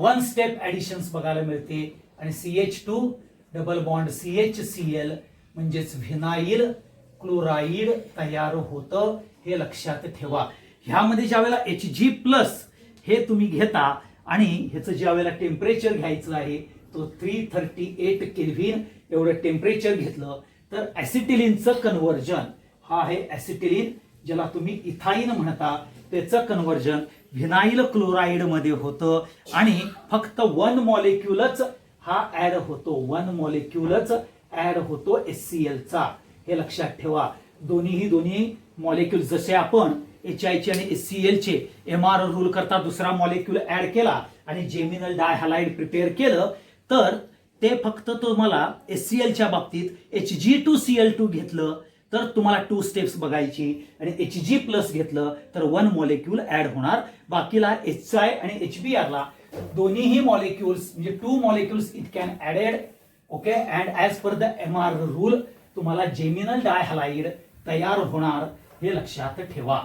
1 स्टेप ऍडिशन्स बघायला मिळते आणि CH2 डबल बॉन्ड CHCl म्हणजेच व्हिनाइल क्लोराईड तयार होतं, हे लक्षात ठेवा. ह्यामध्ये ज्यावेळेला Hg प्लस हे तुम्ही घेता आणि ह्याचं ज्यावेळेला टेम्परेचर घ्यायचं आहे तो 338 केल्व्हिन एवढं टेम्परेचर घेतलं तर ऍसिटिलीनचं कन्व्हर्जन, हा आहे ऍसिटिलीन ज्याला तुम्ही इथाईन म्हणता, त्याचं कन्व्हर्जन व्हिनाइल क्लोराईड मध्ये होतं आणि फक्त 1 मॉलिक्युलच हा ऍड होतो, 1 मॉलिक्युलच ऍड होतो HCl चा, हे लक्षात ठेवा. दोन्ही मॉलिक्युल जसे आपण HI चे आणि HCl चे MR रूल करता दुसरा मॉलिक्युल ऍड केला आणि जेमिनल डायहॅलाइड प्रिपेअर केलं, तर ते फक्त तुम्हाला HCl च्या बाबतीत Hg2Cl2 घेतलं तर तुम्हाला 2 स्टेप्स बघायची आणि Hg प्लस घेतलं तर 1 मॉलिक्युल ऍड होणार. बाकीला HI आणि HBr ला दोन्हीही मॉलिक्युल्स म्हणजे 2 molecules it can added, okay and as per the MR rule तुम्हाला जेमिनल डायहॅलाइड तयार होणार, हे लक्षात ठेवा.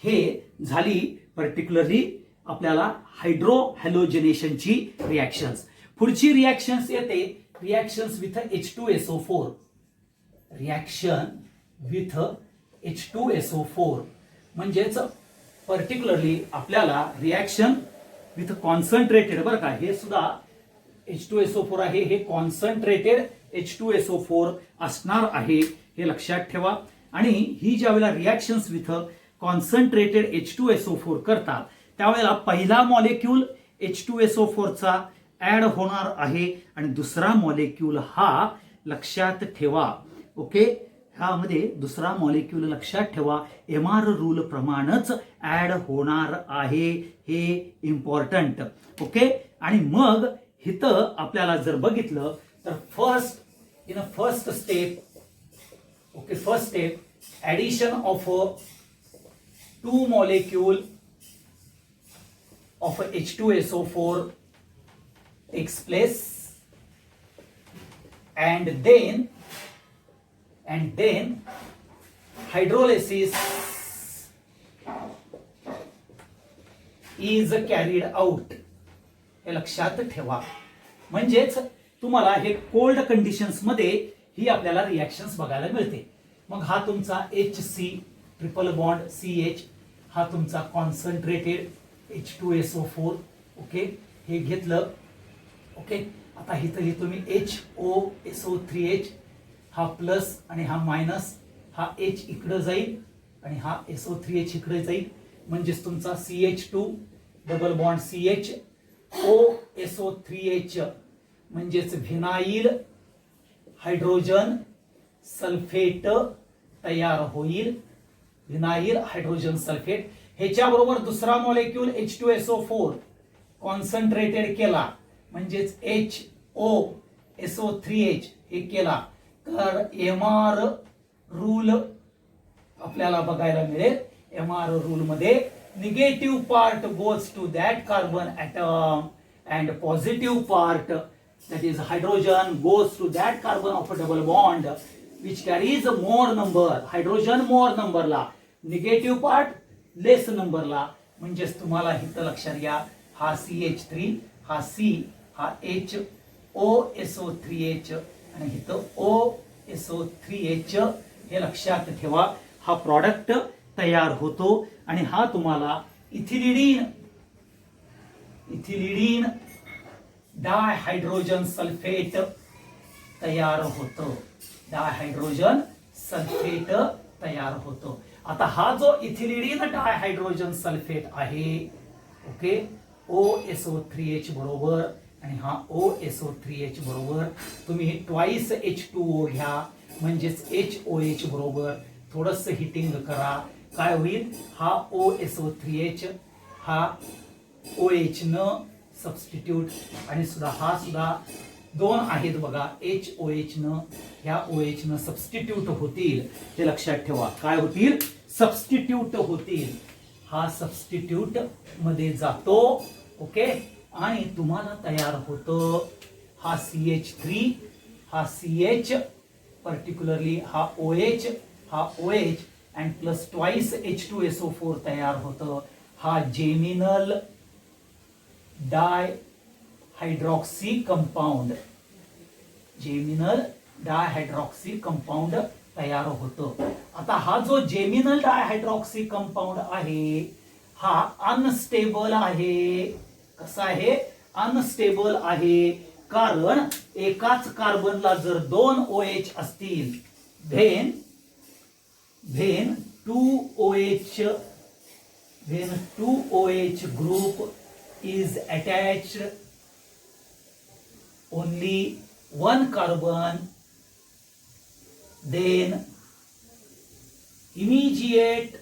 हे झाली पर्टिक्युलरली आपल्याला हायड्रो हॅलोजनेशनची रिएक्शन्स. पुढची रिएक्शन्स येते reactions with H2SO4. Reaction with H2SO4 म्हणजेच पर्टिक्युलरली आपल्याला रिएक्शन विथ कॉन्सन्ट्रेटेड, बरं का, हे सुद्धा H2SO4 आहे, हे कॉन्सन्ट्रेटेड H2SO4 असणार आहे, हे लक्षात ठेवा. आणि ही ज्या वेळेला रिॲक्शन्स विथ कॉन्सन्ट्रेटेड H2SO4 करतात त्यावेळेला पहिला मॉलिक्यूल H2SO4 चा ऍड होणार आहे आणि दुसरा मॉलिक्यूल हा लक्षात ठेवा. ओके, ह्यामध्ये दुसरा मॉलिक्यूल लक्षात ठेवा MR रूल प्रमाणेच ऍड होणार आहे, हे इम्पॉर्टंट. ओके, आणि मग इथं आपल्याला जर बघितलं तर first step, okay, first step addition of 2 molecule of H2SO4 takes place, and then hydrolysis is carried out. हे लक्षात ठेवा. म्हणजेच तुम्हाला हे कोल्ड कंडिशन्स मध्ये ही आपल्याला रिॲक्शन्स बघायला मिळते. मग हा तुमचा HC ट्रिपल बॉन्ड CH, हा तुमचा कॉन्सन्ट्रेटेड H2SO4. ओके, हे घेतलं. ओके, आता इथं हे तुम्ही HOSO3H, हा प्लस आणि हा मायनस, हा H इकडे जाईल आणि हा SO3H इकडे जाईल. म्हणजेच तुमचा CH2 double bond CH OSO3H म्हणजेच व्हिनाइल हायड्रोजन सल्फेट तयार होईल. व्हिनाइल हायड्रोजन सल्फेट ह्याच्याबरोबर दुसरा मॉलिक्यूल H2SO4 कॉन्सन्ट्रेटेड केला म्हणजेच HOSO3H हे केला तर MR रूल आपल्याला बघायला मिळेल. MR रूल मध्ये negative part goes to that carbon atom and positive part that is hydrogen goes to that carbon of a double bond which carries more number, hydrogen more number ला, negative part less number ला. म्हणजेच तुम्हाला इथं लक्षात घ्या, हा CH3, हा C, हा H OSO3H आणि इथं OSO3H हे लक्षात ठेवा. हा प्रॉडक्ट तयार होतो आणि हा तुम्हाला इथिलिडीन डायहायड्रोजन सल्फेट तयार होतो. डायहायड्रोजन सल्फेट तयार होतो. आता हा जो इथिलिडीन डायहायड्रोजन सल्फेट आहे, ओके, OSO3H बरोबर आणि हा OSO3H बरोबर तुम्ही ट्वाइस H2O घ्या म्हणजेच HOH बरोबर थोडंसं हिटिंग करा. काय होईल, हा OSO3H हा OH न सबस्टिट्यूट आणि सुद्धा हा सुद्धा दोन आहेत बघा, HOH न ह्या OH न सबस्टिट्यूट होतील. हे लक्षात ठेवा, काय होतील, सबस्टिट्यूट होतील. हा सबस्टिट्यूट मध्ये जातो. ओके, आणि तुम्हाला तयार होतो हा CH3, हा CH, पर्टिक्युलरली हा OH, हा OH and plus twice H2SO4 तयार होतं. हा जेमिनल डायहायड्रॉक्सी कंपाऊंड, जेमिनल डायहायड्रॉक्सी कंपाऊंड तयार होतं. आता हा जो जेमिनल डायहायड्रॉक्सी कंपाऊंड आहे हा अनस्टेबल आहे. कसा आहे, अनस्टेबल आहे. कारण एकाच कार्बनला जर 2 OH असतील then 2OH group is attached only one carbon, then immediate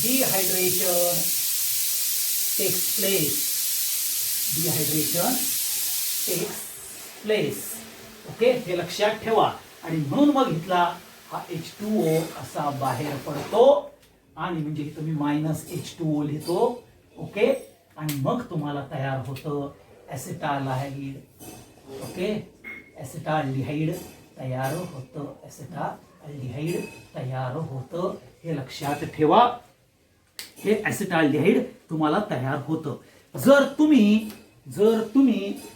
dehydration takes place. Dehydration takes place. Okay, हे लक्षात ठेवा. आणि म्हणून मग इथला हा H2O असा बाहेर पडतो आणि म्हणजे इथं मी -H2O लिहितो. ओके, आणि मग तुम्हाला तयार होतं ॲसिटाल्डिहाइड. ओके, ॲसिटाल्डिहाइड तयार होतं, ॲसिटाल्डिहाइड तयार होतं. हे लक्षात ठेवा, हे ॲसिटाल्डिहाइड तुम्हाला तयार होतं. जर तुम्ही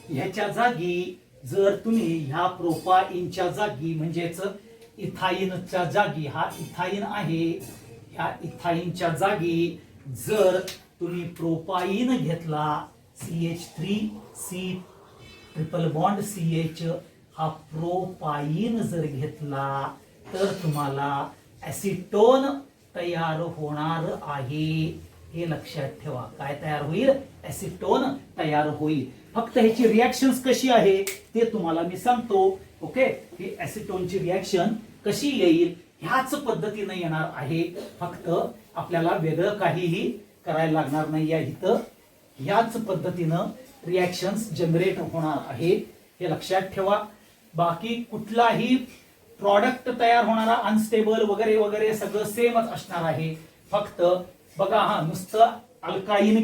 ह्याच्या जागी जर तुम्ही ह्या प्रोपाइनच्या जागी म्हणजेच इथाईनच्या जागी, हा इथाईन आहे, ह्या इथाईनच्या जागी जर तुम्ही प्रोपाईन घेतला CH3C ट्रिपल बॉन्ड CH हा प्रोपाईन जर घेतला तर तुम्हाला ऍसिटोन तयार होणार आहे. हे लक्षात ठेवा. काय तयार होईल? ऍसिटोन तयार होईल. फक्त ह्याची रिॲक्शन्स कशी आहे ते तुम्हाला मी सांगतो. ओके, ही ऍसिटोनची रिॲक्शन कशी येईल ह्याच पद्धतीने येणार आहे. फक्त आपल्याला वेगळं काहीही करायला लागणार नाही आहे. इथं ह्याच पद्धतीनं रिॲक्शन्स जनरेट होणार आहे. हे लक्षात ठेवा. बाकी कुठलाही प्रॉडक्ट तयार होणारा अनस्टेबल वगैरे वगैरे सगळं सेमच असणार आहे. फक्त बघा, हा नुसतं अल्काईन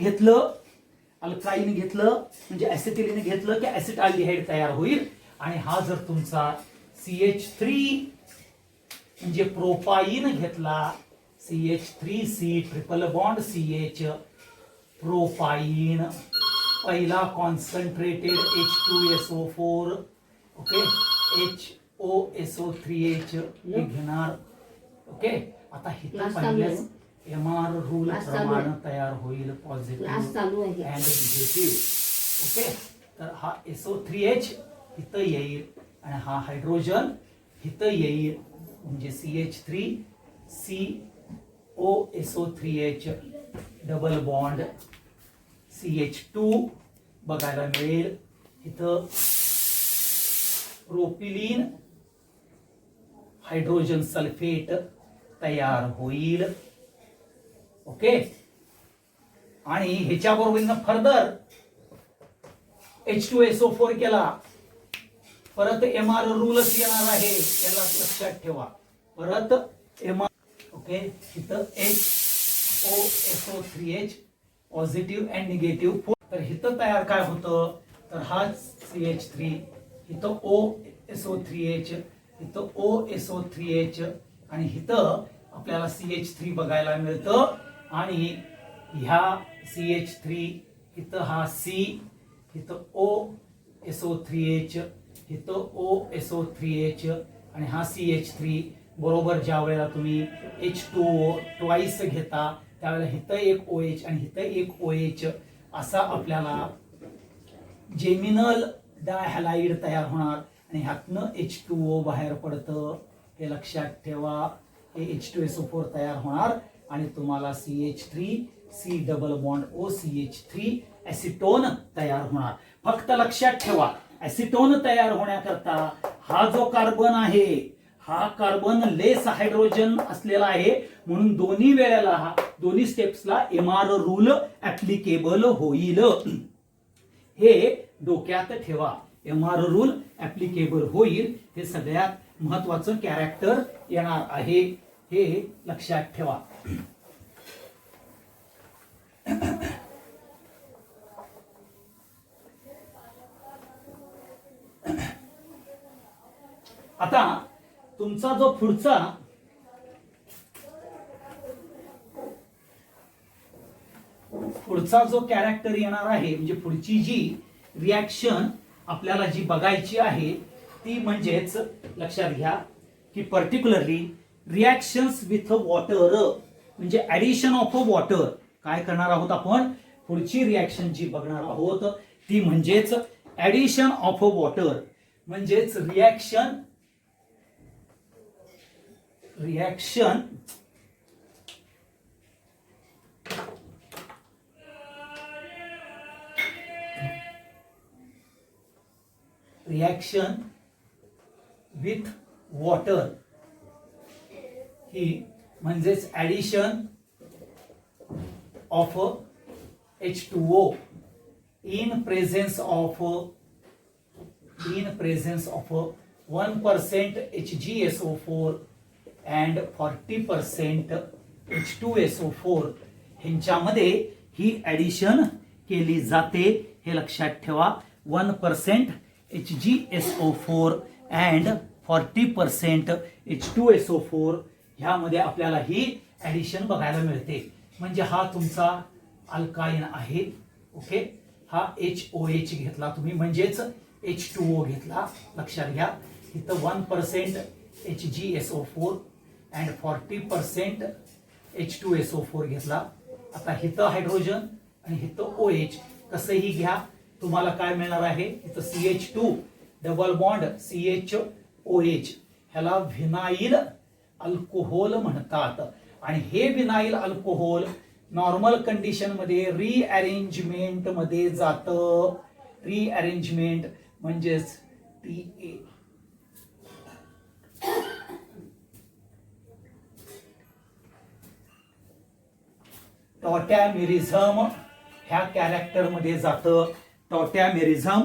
घेतलं म्हणजे ऍसिटिलीन घेतलं की ऍसिटाल्डिहाइड तयार होईल. आणि हा जर तुमचा CH3 म्हणजे प्रोपाईन घेतला CH3C ट्रिपल बॉन्ड CH प्रोपाईन, पहिला कॉन्सन्ट्रेटेड H2SO4 ओके HOSO3H हे घेणार. ओके, आता हिथं पहिलेच MR रूल प्रमाणे तयार होईल पॉझिटिव्ह अँड निगेटिव्ह. ओके, तर हा SO3H इथं येईल आणि हा हायड्रोजन इथं येईल म्हणजे CH3COSO3H डबल बॉन्ड CH2 बघायला मिळेल. इथं प्रोपिलीन हायड्रोजन सल्फेट तयार होईल. ओके, आणि ह्याच्या बरोबरीनं फर्दर H2SO4 केला, परत MR रूलच येणार आहे. याला लक्षात ठेवा. परत MR. ओके, इथं HOSO3H पॉझिटिव्ह अँड निगेटिव्ह. तर इथं तयार काय होतं तर हा CH3, इथं OSO3H, इथं OSO3H आणि इथं आपल्याला CH3 बघायला मिळतं. आणि ह्या CH3 इथं हा C, इथं OSO3H, इथं OSO3H आणि हा CH3 बरोबर ज्या वेळेला तुम्ही H2O ट्वाइस घेता त्यावेळेला इथं एक OH आणि इथं एक OH असा आपल्याला जेमिनल डायहॅलाइड तयार होणार आणि ह्यातनं H2O बाहेर पडतं. हे लक्षात ठेवा. हे H2SO4 तयार होणार आणि तुम्हाला CH3C डबल बॉन्ड OCH3 ऍसिटोन तयार होणार. फक्त लक्षात ठेवा, ऍसिटोन तयार होण्याकरता हा जो कार्बन आहे हा कार्बन लेस हायड्रोजन असलेला आहे. म्हणून दोन्ही वेळेला दोन्ही स्टेप्सला MR रूल ऍप्लिकेबल होईल. हे डोक्यात ठेवा. MR रूल ऍप्लिकेबल होईल. हे सगळ्यात महत्वाचं कॅरेक्टर येणार आहे. हे लक्षात ठेवा. आता तुमचा जो पुढचा जो कॅरेक्टर येणार आहे म्हणजे पुढची जी रिॲक्शन आपल्याला जी बघायची आहे ती म्हणजेच लक्षात घ्या की पर्टिक्युलरली रिॲक्शन्स विथ वॉटर म्हणजे ऍडिशन ऑफ वॉटर. काय करणार आहोत आपण? पुढची रिॲक्शन जी बघणार आहोत ती म्हणजेच ऍडिशन ऑफ वॉटर म्हणजेच रिॲक्शन विथ वॉटर ही म्हणजेच addition of H2O in presence of 1% HgSO4 and 40% H2SO4 ह्यांच्यामध्ये ही ऍडिशन केली जाते. हे लक्षात ठेवा. 1% HgSO4 and 40% H2SO4 ह्यामध्ये आपल्याला ही ऍडिशन बघायला मिळते. म्हणजे हा तुमचा अल्काईन आहे. ओके, हा HOH घेतला तुम्ही म्हणजेच H2O घेतला. लक्षात घ्या इथं 1% HgSO4 and 40% H2SO4 घेतला आता हिथं हायड्रोजन आणि हिथं OH कसंही घ्या, तुम्हाला काय मिळणार आहे, इथं CH2 डबल बॉन्ड CHOH, ह्याला व्हिनाइल अल्कोहोल म्हणतात. आणि हे व्हिनाइल अल्कोहोल नॉर्मल कंडिशन मध्ये रिअरेंजमेंट मध्ये जातं. रिअरेंजमेंट म्हणजेच TA. टॉटॅमेरिझम ह्या कॅरेक्टर मध्ये जातं. टॉटॅमेरिझम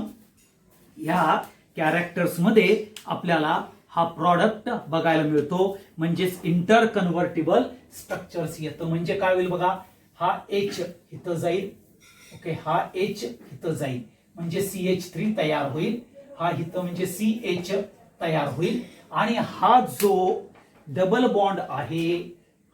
ह्या कॅरेक्टर्स मध्ये आपल्याला हा प्रॉडक्ट बघायला मिळतो, म्हणजेच इंटर कन्व्हर्टिबल स्ट्रक्चर्स येतं. म्हणजे काय होईल बघा, हा H इथं जाईल, ओके, हा H इथं जाईल म्हणजे CH3 तयार होईल, हा इथं म्हणजे CH तयार होईल. आणि हा जो डबल बॉन्ड आहे,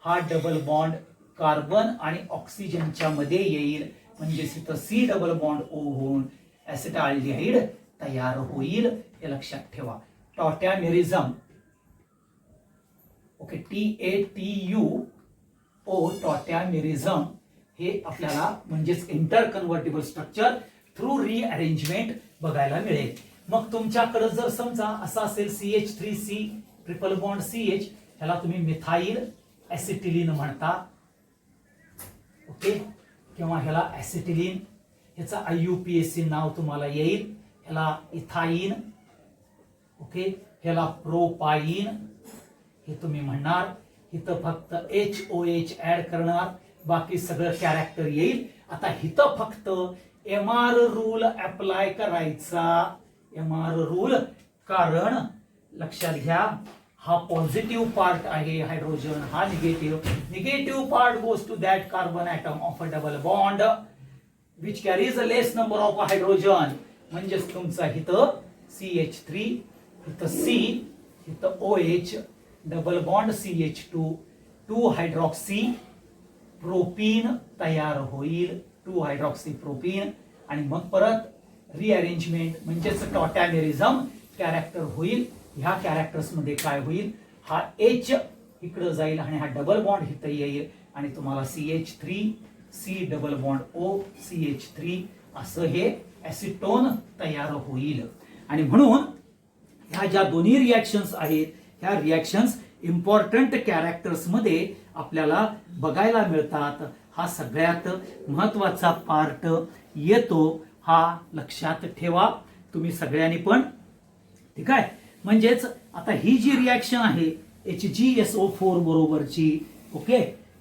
हा डबल बॉन्ड कार्बन आणि ऑक्सिजनच्या मध्ये येईल, म्हणजे इथं C डबल बॉन्ड O होऊन ऍसिटाल्डिहाइड तयार होईल. हे लक्षात ठेवा. टॉटॅमेरिझम, ओके, TATUO, टॉटॅमेरिझम हे आपल्याला म्हणजेच inter convertible structure through rearrangement बघायला मिळेल. मग तुमच्याकडे जर समजा असा असेल CH3C ट्रिपल बॉन्ड CH, ह्याला तुम्ही मिथाइल ऍसिटिलीन म्हणता, ओके, किंवा ह्याला ऍसिटिलीन, ह्याचा IUPAC नाव तुम्हाला येईल, ह्याला इथाईन, ओके, ह्याला प्रोपाईन हे तुम्ही म्हणणार. इथं फक्त HOH ऍड करणार, बाकी सगळं कॅरेक्टर येईल. आता इथं फक्त MR रूल अप्लाय करायचा. MR रूल, कारण लक्षात घ्या, हा पॉझिटिव्ह पार्ट आहे हायड्रोजन, हा negative part goes to that carbon atom of a double bond which carries a less number of hydrogen. म्हणजेच तुमचा इथं CH3, इथं C, इथं OH, double bond CH2, 2 hydroxy propene तयार होईल, 2 हायड्रॉक्सी प्रोपीन. आणि मग परत रिअरेंजमेंट म्हणजेच टॉटॅमेरिझम कॅरेक्टर होईल. ह्या कॅरेक्टर्स मध्ये काय होईल, हा H इकडे जाईल आणि हा डबल बॉन्ड इथं येईल आणि तुम्हाला CH3C double bond O CH3 असं हे ऍसिटोन तयार होईल. आणि म्हणून ह्या ज्या दोन्ही रिॲक्शन्स आहेत, ह्या रिॲक्शन्स इम्पॉर्टंट कॅरेक्टर्स मध्ये आपल्याला बघायला मिळतात. हा सगळ्यात महत्वाचा पार्ट येतो, हा लक्षात ठेवा तुम्ही सगळ्यांनी पण, ठीक आहे. म्हणजेच आता ही जी रिॲक्शन आहे HgSO4 बरोबरची, ओके,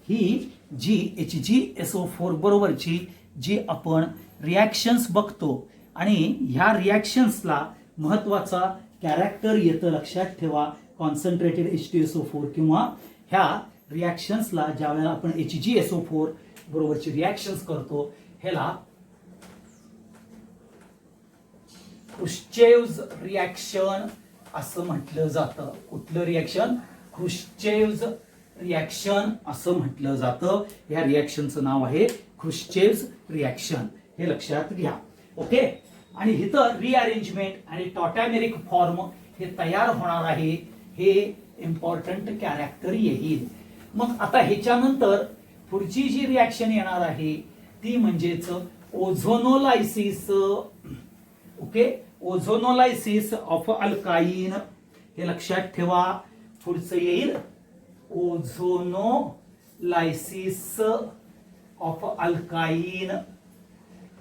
ही जी HgSO4 बरोबरची जी आपण रिॲक्शन्स बघतो आणि ह्या रिॲक्शन्सला महत्वाचा कॅरेक्टर येतं, लक्षात ठेवा. कॉन्सन्ट्रेटेड H2SO4 किंवा ह्या रिॲक्शन्सला ज्या वेळेला आपण HgSO4 बरोबरची रिॲक्शन्स करतो, ह्याला क्रुश्चेव्हज रिॲक्शन असं म्हटलं जातं. कुठलं रिॲक्शन? क्रुश्चेव्हज रिॲक्शन असं म्हटलं जातं. या रिॲक्शनचं नाव आहे क्रुश्चेव्हज रिॲक्शन, हे लक्षात घ्या, ओके. आणि इथं रिअरेंजमेंट आणि टॉटॅमेरिक फॉर्म हे तयार होणार आहे, हे इम्पॉर्टंट कॅरेक्टर येईल. मग आता ह्याच्यानंतर पुढची जी रिॲक्शन येणार आहे ती म्हणजेच ओझोनोलायसिस, ओके, ओझोनोलायसिस ऑफ अल्काईन, हे लक्षात ठेवा. पुढचं येईल ओझोनोलायसिस ऑफ अल्काईन.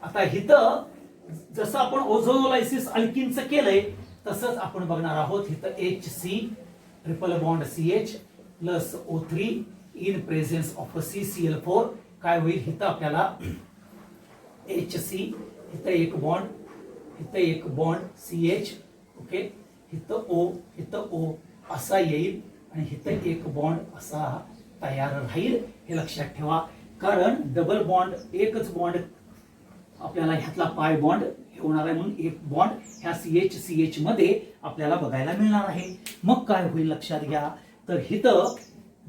आता इथं जसं आपण ओझोनोलायसिस अल्किनचं केलंय तसंच आपण बघणार आहोत. इथं HC triple bond CH plus O3 in presence of CCl4 काय होईल, इथं आपल्याला HC, इथं एक बॉन्ड, इथं एक बॉन्ड CH, ओके, इथं O, इथं O असा येईल आणि इथं एक बॉन्ड असा तयार राहील, हे लक्षात ठेवा. कारण डबल बॉन्ड, एकच बॉन्ड आपल्याला ह्यातला पाय बॉन्ड होणार आहे, म्हणून एक बॉन्ड ह्या CH मध्ये आपल्याला बघायला मिळणार आहे. मग काय होईल लक्षात घ्या, तर इथं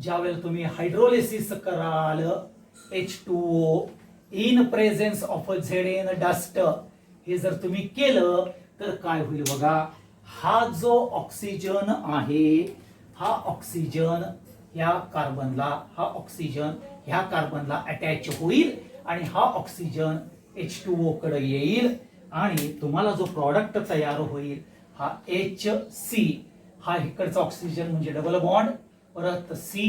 ज्या वेळेला तुम्ही हायड्रोलिसिस कराल H2O in presence of Zn dust, हे जर तुम्ही केलं तर काय होईल बघा, हा जो ऑक्सिजन आहे, हा ऑक्सिजन ह्या कार्बनला हा ऑक्सिजन ह्या कार्बनला अटॅच होईल आणि हा ऑक्सिजन H2O कडे येईल आणि तुम्हाला जो प्रॉडक्ट तयार होईल हा HC, हा इकडचा ऑक्सिजन म्हणजे डबल बॉन्ड, परत C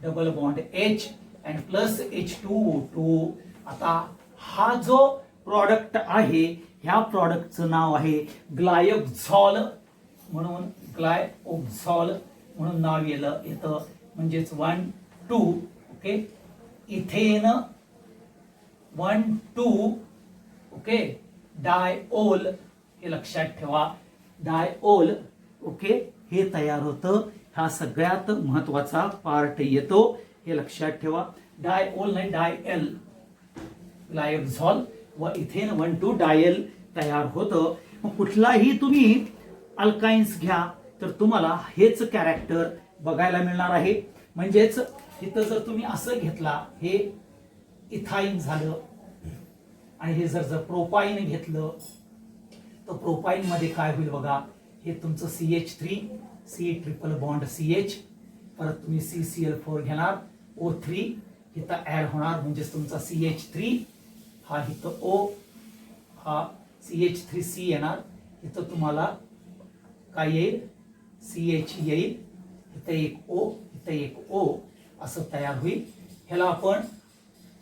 डबल बॉन्ड H आणि प्लस H2O2. आता हा जो प्रॉडक्ट आहे ह्या प्रॉडक्टचं नाव आहे ग्लायकोझॉल, म्हणून ग्लायकोझॉल म्हणून नाव येतं म्हणजेच 1 2 ओके इथेन 1 2 ओके डायओल, हे लक्षात ठेवा डायओल ओके हे तयार होतं. हा सगळ्यात महत्वाचा पार्ट येतो हे लक्षात ठेवा. डायओल नाही डायएल, ग्लायकोझॉल व इथेन 1 2 डायल तयार होतं. मग कुठलाही तुम्ही अल्काइन्स घ्या तर तुम्हाला हेच कॅरेक्टर बघायला मिळणार आहे. म्हणजेच इथं जर तुम्ही असं घेतला हे इथाईन झालं आणि हे जर प्रोपाईन घेतलं तर प्रोपाईन मध्ये काय होईल बघा, हे तुमचं CH3 C triple bond CH, परत तुम्ही CCl4 घेणार O3 इथं ऍड होणार म्हणजेच तुमचा CH3, हा इथं O, हा CH3C येणार, इथं तुम्हाला काय येईल CH येईल, इथं एक O इथं एक O असं तयार होईल. ह्याला आपण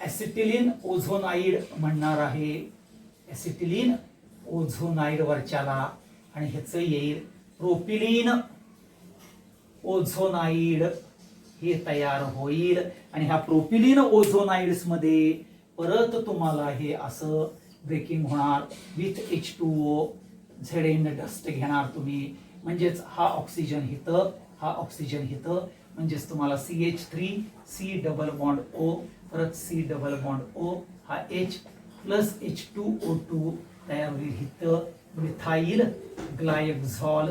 ऍसिटिलीन ओझोनाइड म्हणणार आहे, ऍसिटिलीन ओझोनाइड वरच्याला, आणि ह्याचं येईल प्रोपिलीन ओझोनाइड हे तयार होईल. आणि ह्या प्रोपिलीन ओझोनाइड्स मध्ये परत तुम्हाला हे असं ब्रेकिंग होणार विथ H2O, Zn डस्ट घेणार तुम्ही, म्हणजेच हा ऑक्सिजन इथं हा ऑक्सिजन इथं, म्हणजेच तुम्हाला CH3 C double bond O परत C डबल बॉन्ड O हा H प्लस H2O2 तयार होईल. इथं मिथाइल ग्लायकोझॉल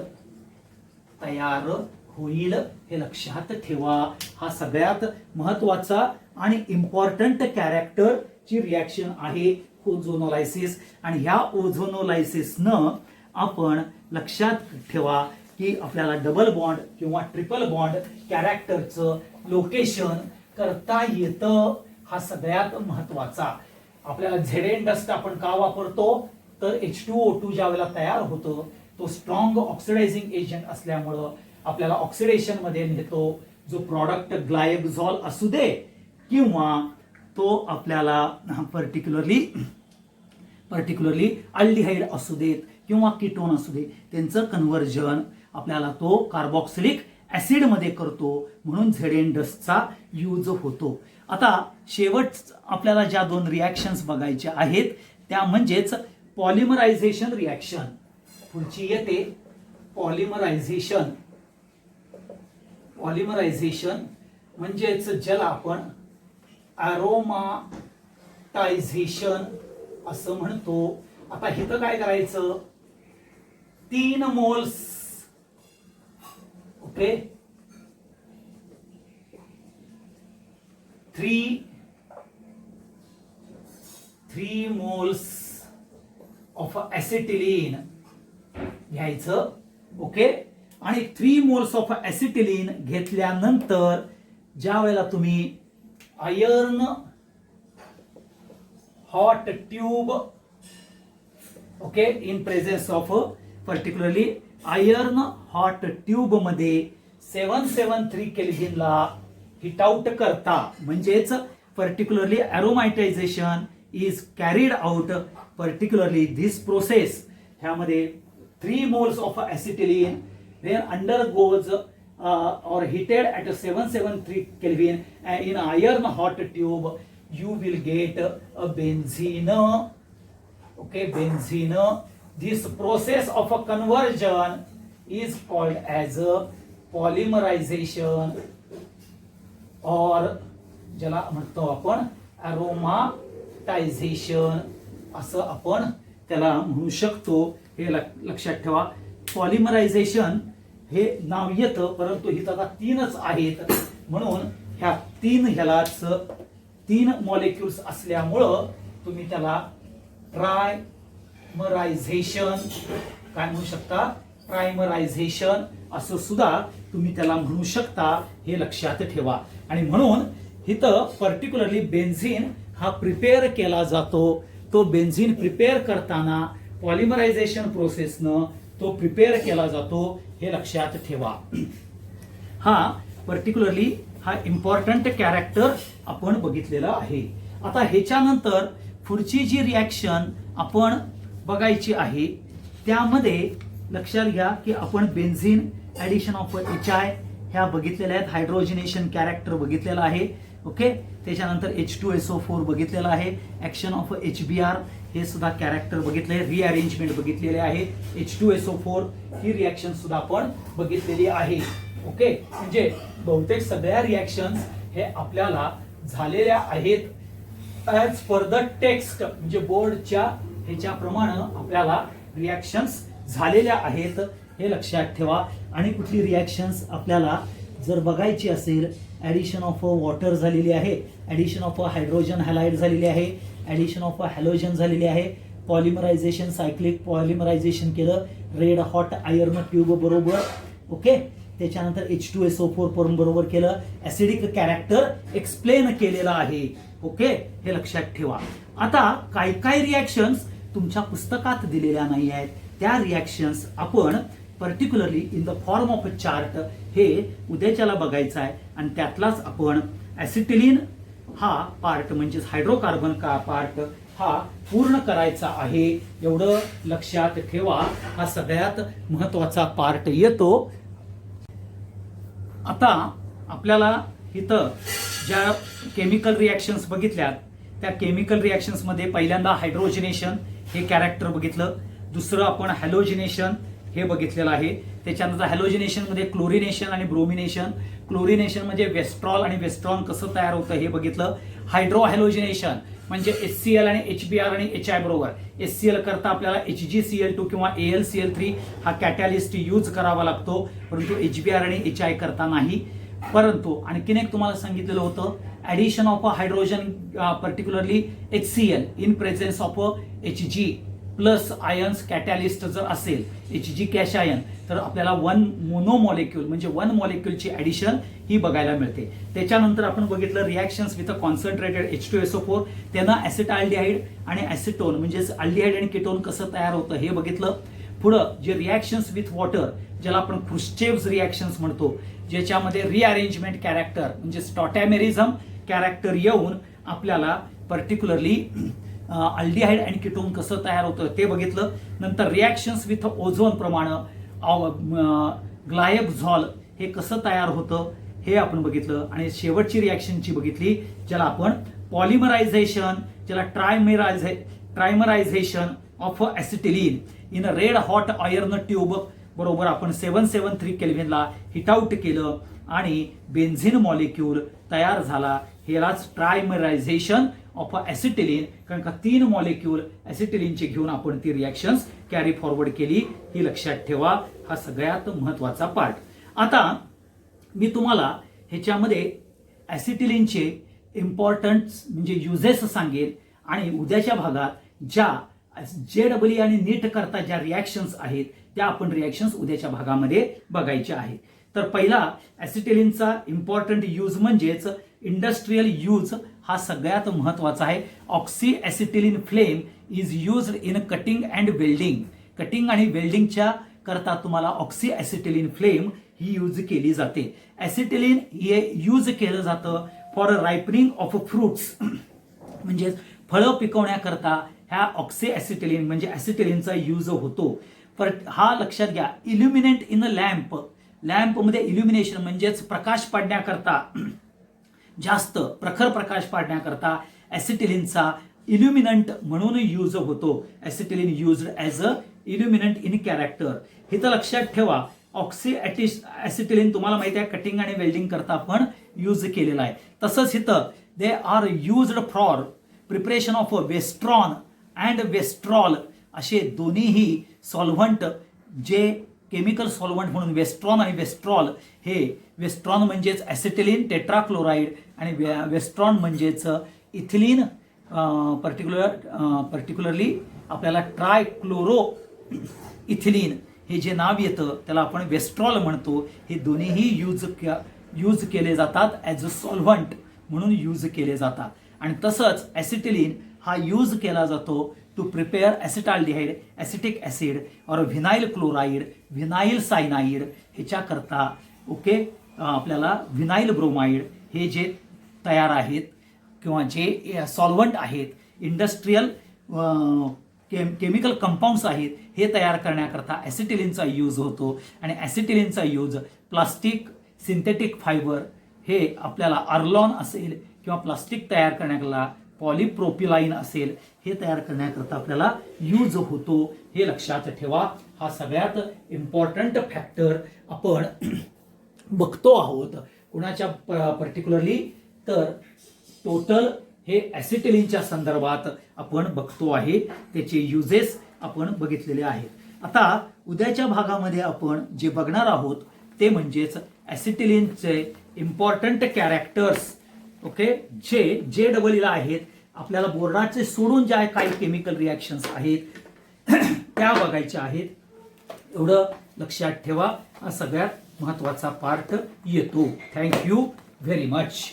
तयार होईल, हे लक्षात ठेवा. हा सगळ्यात महत्वाचा आणि इम्पॉर्टंट कॅरेक्टर ची रिॲक्शन आहे ओझोनोलायसिस. आणि ह्या ओझोनोलायसिसनं आपण लक्षात ठेवा की आपल्याला डबल बॉन्ड किंवा ट्रिपल बॉन्ड कॅरेक्टरचं लोकेशन करता येतं. हा सगळ्यात महत्वाचा. आपल्याला Zn डस्ट आपण का वापरतो तर H2O2 ज्या वेळेला तयार होतो तो स्ट्रॉंग ऑक्सिडायझिंग एजंट असल्यामुळं आपल्याला ऑक्सिडेशन मध्ये नेतो. जो प्रॉडक्ट ग्लायकोझॉल असू दे किंवा तो आपल्याला पर्टिक्युलरली अल्डिहाइड असू देत किंवा कीटोन असू दे, त्यांचं कन्व्हर्जन आपल्याला तो कार्बोक्सिलिक ऍसिड मध्ये करतो, म्हणून Zn डस्टचा यूज होतो. आता शेवट आपल्याला ज्या दोन रिॲक्शन्स बघायच्या आहेत त्या म्हणजेच पॉलिमरायझेशन रिॲक्शन. पुढची येते पॉलिमरायझेशन. पॉलिमरायझेशन म्हणजेच ज्याला आपण अरोमाटायझेशन असं म्हणतो. आता इथं काय करायचं, 3 moles okay 3 moles of acetylene घ्यायचं ओके. आणि 3 मोल्स ऑफ ऍसिटिलीन घेतल्यानंतर ज्या वेळेला तुम्ही iron hot tube okay in presence of particularly iron hot tube मध्ये 773 केल्व्हिनला हिट आउट करता, म्हणजेच particularly aromatisation is carried out. Particularly this process ह्यामध्ये 3 moles of acetylene then undergoes or heated at 773 Kelvin in iron hot tube, you will get a benzene. Okay, benzene. This process of a conversion is called as a polymerization or ज्याला म्हणतो आपण अरोमाटायझेशन असं आपण त्याला म्हणू शकतो. हे लक्षात ठेवा. पॉलिमरायझेशन हे नाव येतं परंतु हित आता 3च आहेत, म्हणून ह्या 3 मॉलिक्युल्स असल्यामुळं तुम्ही त्याला ट्रायमरायझेशन काय म्हणू शकता, ट्रायमरायझेशन असं सुद्धा तुम्ही त्याला म्हणू शकता, हे लक्षात ठेवा. आणि म्हणून इथं पर्टिक्युलरली बेन्झीन हा प्रिपेअर केला जातो. तो बेन्झीन प्रिपेअर करताना पॉलिमरायझेशन प्रोसेसनं तो प्रिपेअर केला जातो, हे लक्षात ठेवा. हा पर्टिक्युलरली हा इम्पॉर्टंट कॅरेक्टर आपण बघितलेला आहे. आता ह्याच्यानंतर पुढची जी रिॲक्शन आपण बघायची आहे त्यामध्ये लक्षात घ्या की आपण बेन्झीन ऍडिशन ऑफ HI ह्या बघितलेल्या आहेत. हायड्रोजनेशन कॅरेक्टर बघितलेला आहे. ओके, त्याच्यानंतर H2SO4 बघितलेला आहे. ऍक्शन ऑफ HBr हे सुद्धा कॅरेक्टर बघितले. रिअरेंजमेंट बघितलेले आहे. H2SO4 ही रिॲक्शन सुद्धा आपण बघितलेली आहे. ओके, म्हणजे बहुतेक सगळ्या रिॲक्शन्स हे आपल्याला झालेल्या आहेत ॲज पर द टेक्स्ट, म्हणजे बोर्डच्या ह्याच्याप्रमाणे आपल्याला रिॲक्शन्स झालेल्या आहेत, हे लक्षात ठेवा. आणि कुठली रिॲक्शन्स आपल्याला जर बघायची असेल, ऍडिशन ऑफ वॉटर झालेली आहे, ऍडिशन ऑफ हायड्रोजन हॅलाइड झालेली आहे, ऍडिशन ऑफ हॅलोजन झालेली आहे, पॉलिमरायझेशन सायक्लिक पॉलिमरायझेशन केलं रेड हॉट आयर्न ट्यूब बरोबर. ओके, त्याच्यानंतर H2SO4 बरोबर केलं. ऍसिडिक कॅरेक्टर एक्सप्लेन केलेला आहे. ओके, हे लक्षात ठेवा. आता काही काही रिॲक्शन्स तुमच्या पुस्तकात दिलेल्या नाही आहेत, त्या रिॲक्शन्स आपण particularly in the form of a chart हे उद्याच्याला बघायचं आहे. आणि त्यातलाच आपण ऍसिटिलीन हा पार्ट म्हणजेच हायड्रोकार्बन का पार्ट हा पूर्ण करायचा आहे, एवढं लक्षात ठेवा. हा सगळ्यात महत्वाचा पार्ट येतो. आता आपल्याला इथं ज्या केमिकल रिॲक्शन्स बघितल्यात त्या केमिकल रिॲक्शन्स मध्ये पहिल्यांदा हायड्रोजनेशन हे कॅरेक्टर बघितलं. दुसरं आपण हॅलोजिनेशन हे बघितलेलं आहे. त्याच्यानंतर हॅलोजिनेशन मध्ये क्लोरिनेशन आणि ब्रोमिनेशन. क्लोरिनेशन म्हणजे वेस्ट्रॉल आणि वेस्ट्रॉन कसं तयार होतं हे बघितलं. हायड्रो हॅलोजिनेशन म्हणजे HCl आणि HBr आणि HI बरोबर. HCl करता आपल्याला HgCl2 किंवा AlCl3 हा कॅटॅलिस्ट यूज करावा लागतो, परंतु HBr आणि HI करता नाही. परंतु आणखीन एक तुम्हाला सांगितलेलं होतं, addition of hydrogen particularly HCl in presence of Hg plus ions catalyst जर असेल Hg कॅश आयन, तर आपल्याला वन मोनो मॉलिक्यूल म्हणजे वन मॉलिक्यूलची ऍडिशन ही बघायला मिळते. त्याच्यानंतर आपण बघितलं रिॲक्शन्स विथ कॉन्सन्ट्रेटेड H2SO4, त्यांना ऍसिटाल्डिहाइड आणि ऍसिटोन म्हणजेच अल्डिहाइड आणि कीटोन कसं तयार होतं हे बघितलं. पुढं जे रिॲक्शन्स विथ वॉटर ज्याला आपण क्रुश्चेव्ह रिॲक्शन्स म्हणतो, ज्याच्यामध्ये रिअरेंजमेंट कॅरेक्टर म्हणजे स्टॉटॅमेरिझम कॅरेक्टर येऊन आपल्याला पर्टिक्युलरली अल्डिहाइड आणि कीटोन कसं तयार होतं ते बघितलं. नंतर रिॲक्शन्स विथ ओझोन प्रमाणे ग्लायबझॉल हे कसं तयार होतं हे आपण बघितलं. आणि शेवटची रिॲक्शनची बघितली ज्याला आपण पॉलिमरायझेशन, ज्याला trimerisation of acetylene in red hot iron tube बरोबर आपण 773 केल्व्हिनला हिट आउट केलं आणि बेन्झीन मॉलिक्यूल तयार झाला. हेलाच ट्रायमरायझेशन ऑफ ऍसिटिलीन, कारण का 3 मॉलिक्यूल ऍसिटिलीनचे घेऊन आपण ती रिॲक्शन्स कॅरी फॉरवर्ड केली, ही लक्षात ठेवा. हा सगळ्यात महत्वाचा पार्ट. आता मी तुम्हाला ह्याच्यामध्ये ऍसिटिलीनचे इम्पॉर्टंट म्हणजे युजेस सांगेल आणि उद्याच्या भागात ज्या JEE आणि नीट करता ज्या रिॲक्शन्स आहेत त्या आपण रिॲक्शन्स उद्याच्या भागामध्ये बघायच्या आहेत. तर पहिला ऍसिटिलीनचा इम्पॉर्टंट यूज म्हणजेच इंडस्ट्रियल यूज हा सगळ्यात महत्वाचा आहे. Oxy acetylene flame is used in cutting and welding. Cutting आणि वेल्डिंगच्या करता तुम्हाला ऑक्सी ऍसिटिलीन फ्लेम ही यूज केली जाते. ऍसिटिलीन हे यूज केलं जातं फॉर रायपनिंग ऑफ फ्रुट्स म्हणजे फळं पिकवण्याकरता ह्या ऑक्सी ऍसिटिलीन म्हणजे ऍसिटिलीनचा यूज होतो. पर हा लक्षात घ्या. इल्युमिनेट इन लॅम्प, लॅम्पमध्ये इल्युमिनेशन म्हणजेच प्रकाश पाडण्याकरता, जास्त प्रखर प्रकाश पाडण्याकरता ऍसिटिलीनचा इल्युमिनंट म्हणून यूज होतो. Acetylene used as a illuminant in character. हे तर लक्षात ठेवा. ऑक्सी ऍसिटिलीन तुम्हाला माहिती आहे कटिंग आणि वेल्डिंग करता आपण यूज केलेला आहे. तसंच इथं they are used for preparation of westron and westrol असे दोन्हीही सॉल्व्हंट जे केमिकल सॉल्व्हंट म्हणून वेस्ट्रॉन आणि वेस्ट्रॉल, हे वेस्ट्रॉन म्हणजेच ऍसिटिलीन टेट्राक्लोराइड आणि वेस्ट्रॉन म्हणजेच इथिलीन पर्टिक्युलरली आपल्याला ट्रायक्लोरो इथिलीन हे जे नाव येतं त्याला आपण वेस्ट्रॉल म्हणतो. हे दोन्हीही यूज केले जातात ॲज अ सॉल्व्हंट म्हणून यूज केले जातात. आणि तसंच ॲसिटिलीन हा यूज केला जातो to prepare acetaldehyde, acetic acid और व्हिनाइल क्लोराईड, व्हिनाइल सायनाईड ह्याच्याकरता. ओके, आपल्याला व्हिनाइल ब्रोमाइड हे जे तयार आहेत किंवा जे सॉल्व्हंट आहेत, इंडस्ट्रीयल केमिकल कंपाऊंड्स आहेत, हे तयार करण्याकरता ॲसिटिलीनचा यूज होतो. आणि ॲसिटिलीनचा यूज प्लास्टिक, सिंथेटिक फायबर, हे आपल्याला अर्लॉन असेल किंवा प्लास्टिक तयार करण्याकरता पॉलिप्रोपिलाइन असेल, हे तयार करण्याकरता आपल्याला यूज होतो. हे लक्षात ठेवा. हा सगळ्यात इम्पॉर्टंट फॅक्टर आपण बघतो आहोत. कुणाच्या पर्टिक्युलरली तर टोटल हे ॲसिटिलीनच्या संदर्भात आपण बघतो आहे. त्याचे युजेस आपण बघितलेले आहेत. आता उद्याच्या भागामध्ये आपण जे बघणार आहोत ते म्हणजेच ॲसिटिलीनचे इम्पॉर्टंट कॅरेक्टर्स. ओके, जे डबल आहेत. आपल्याला बोर्डाचे सोडून ज्या काही केमिकल रिॲक्शन्स आहेत त्या बघायच्या आहेत. एवढं लक्षात ठेवा. हा सगळ्यात महत्वाचा पार्ट येतो. Thank you very much.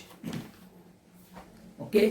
ओके.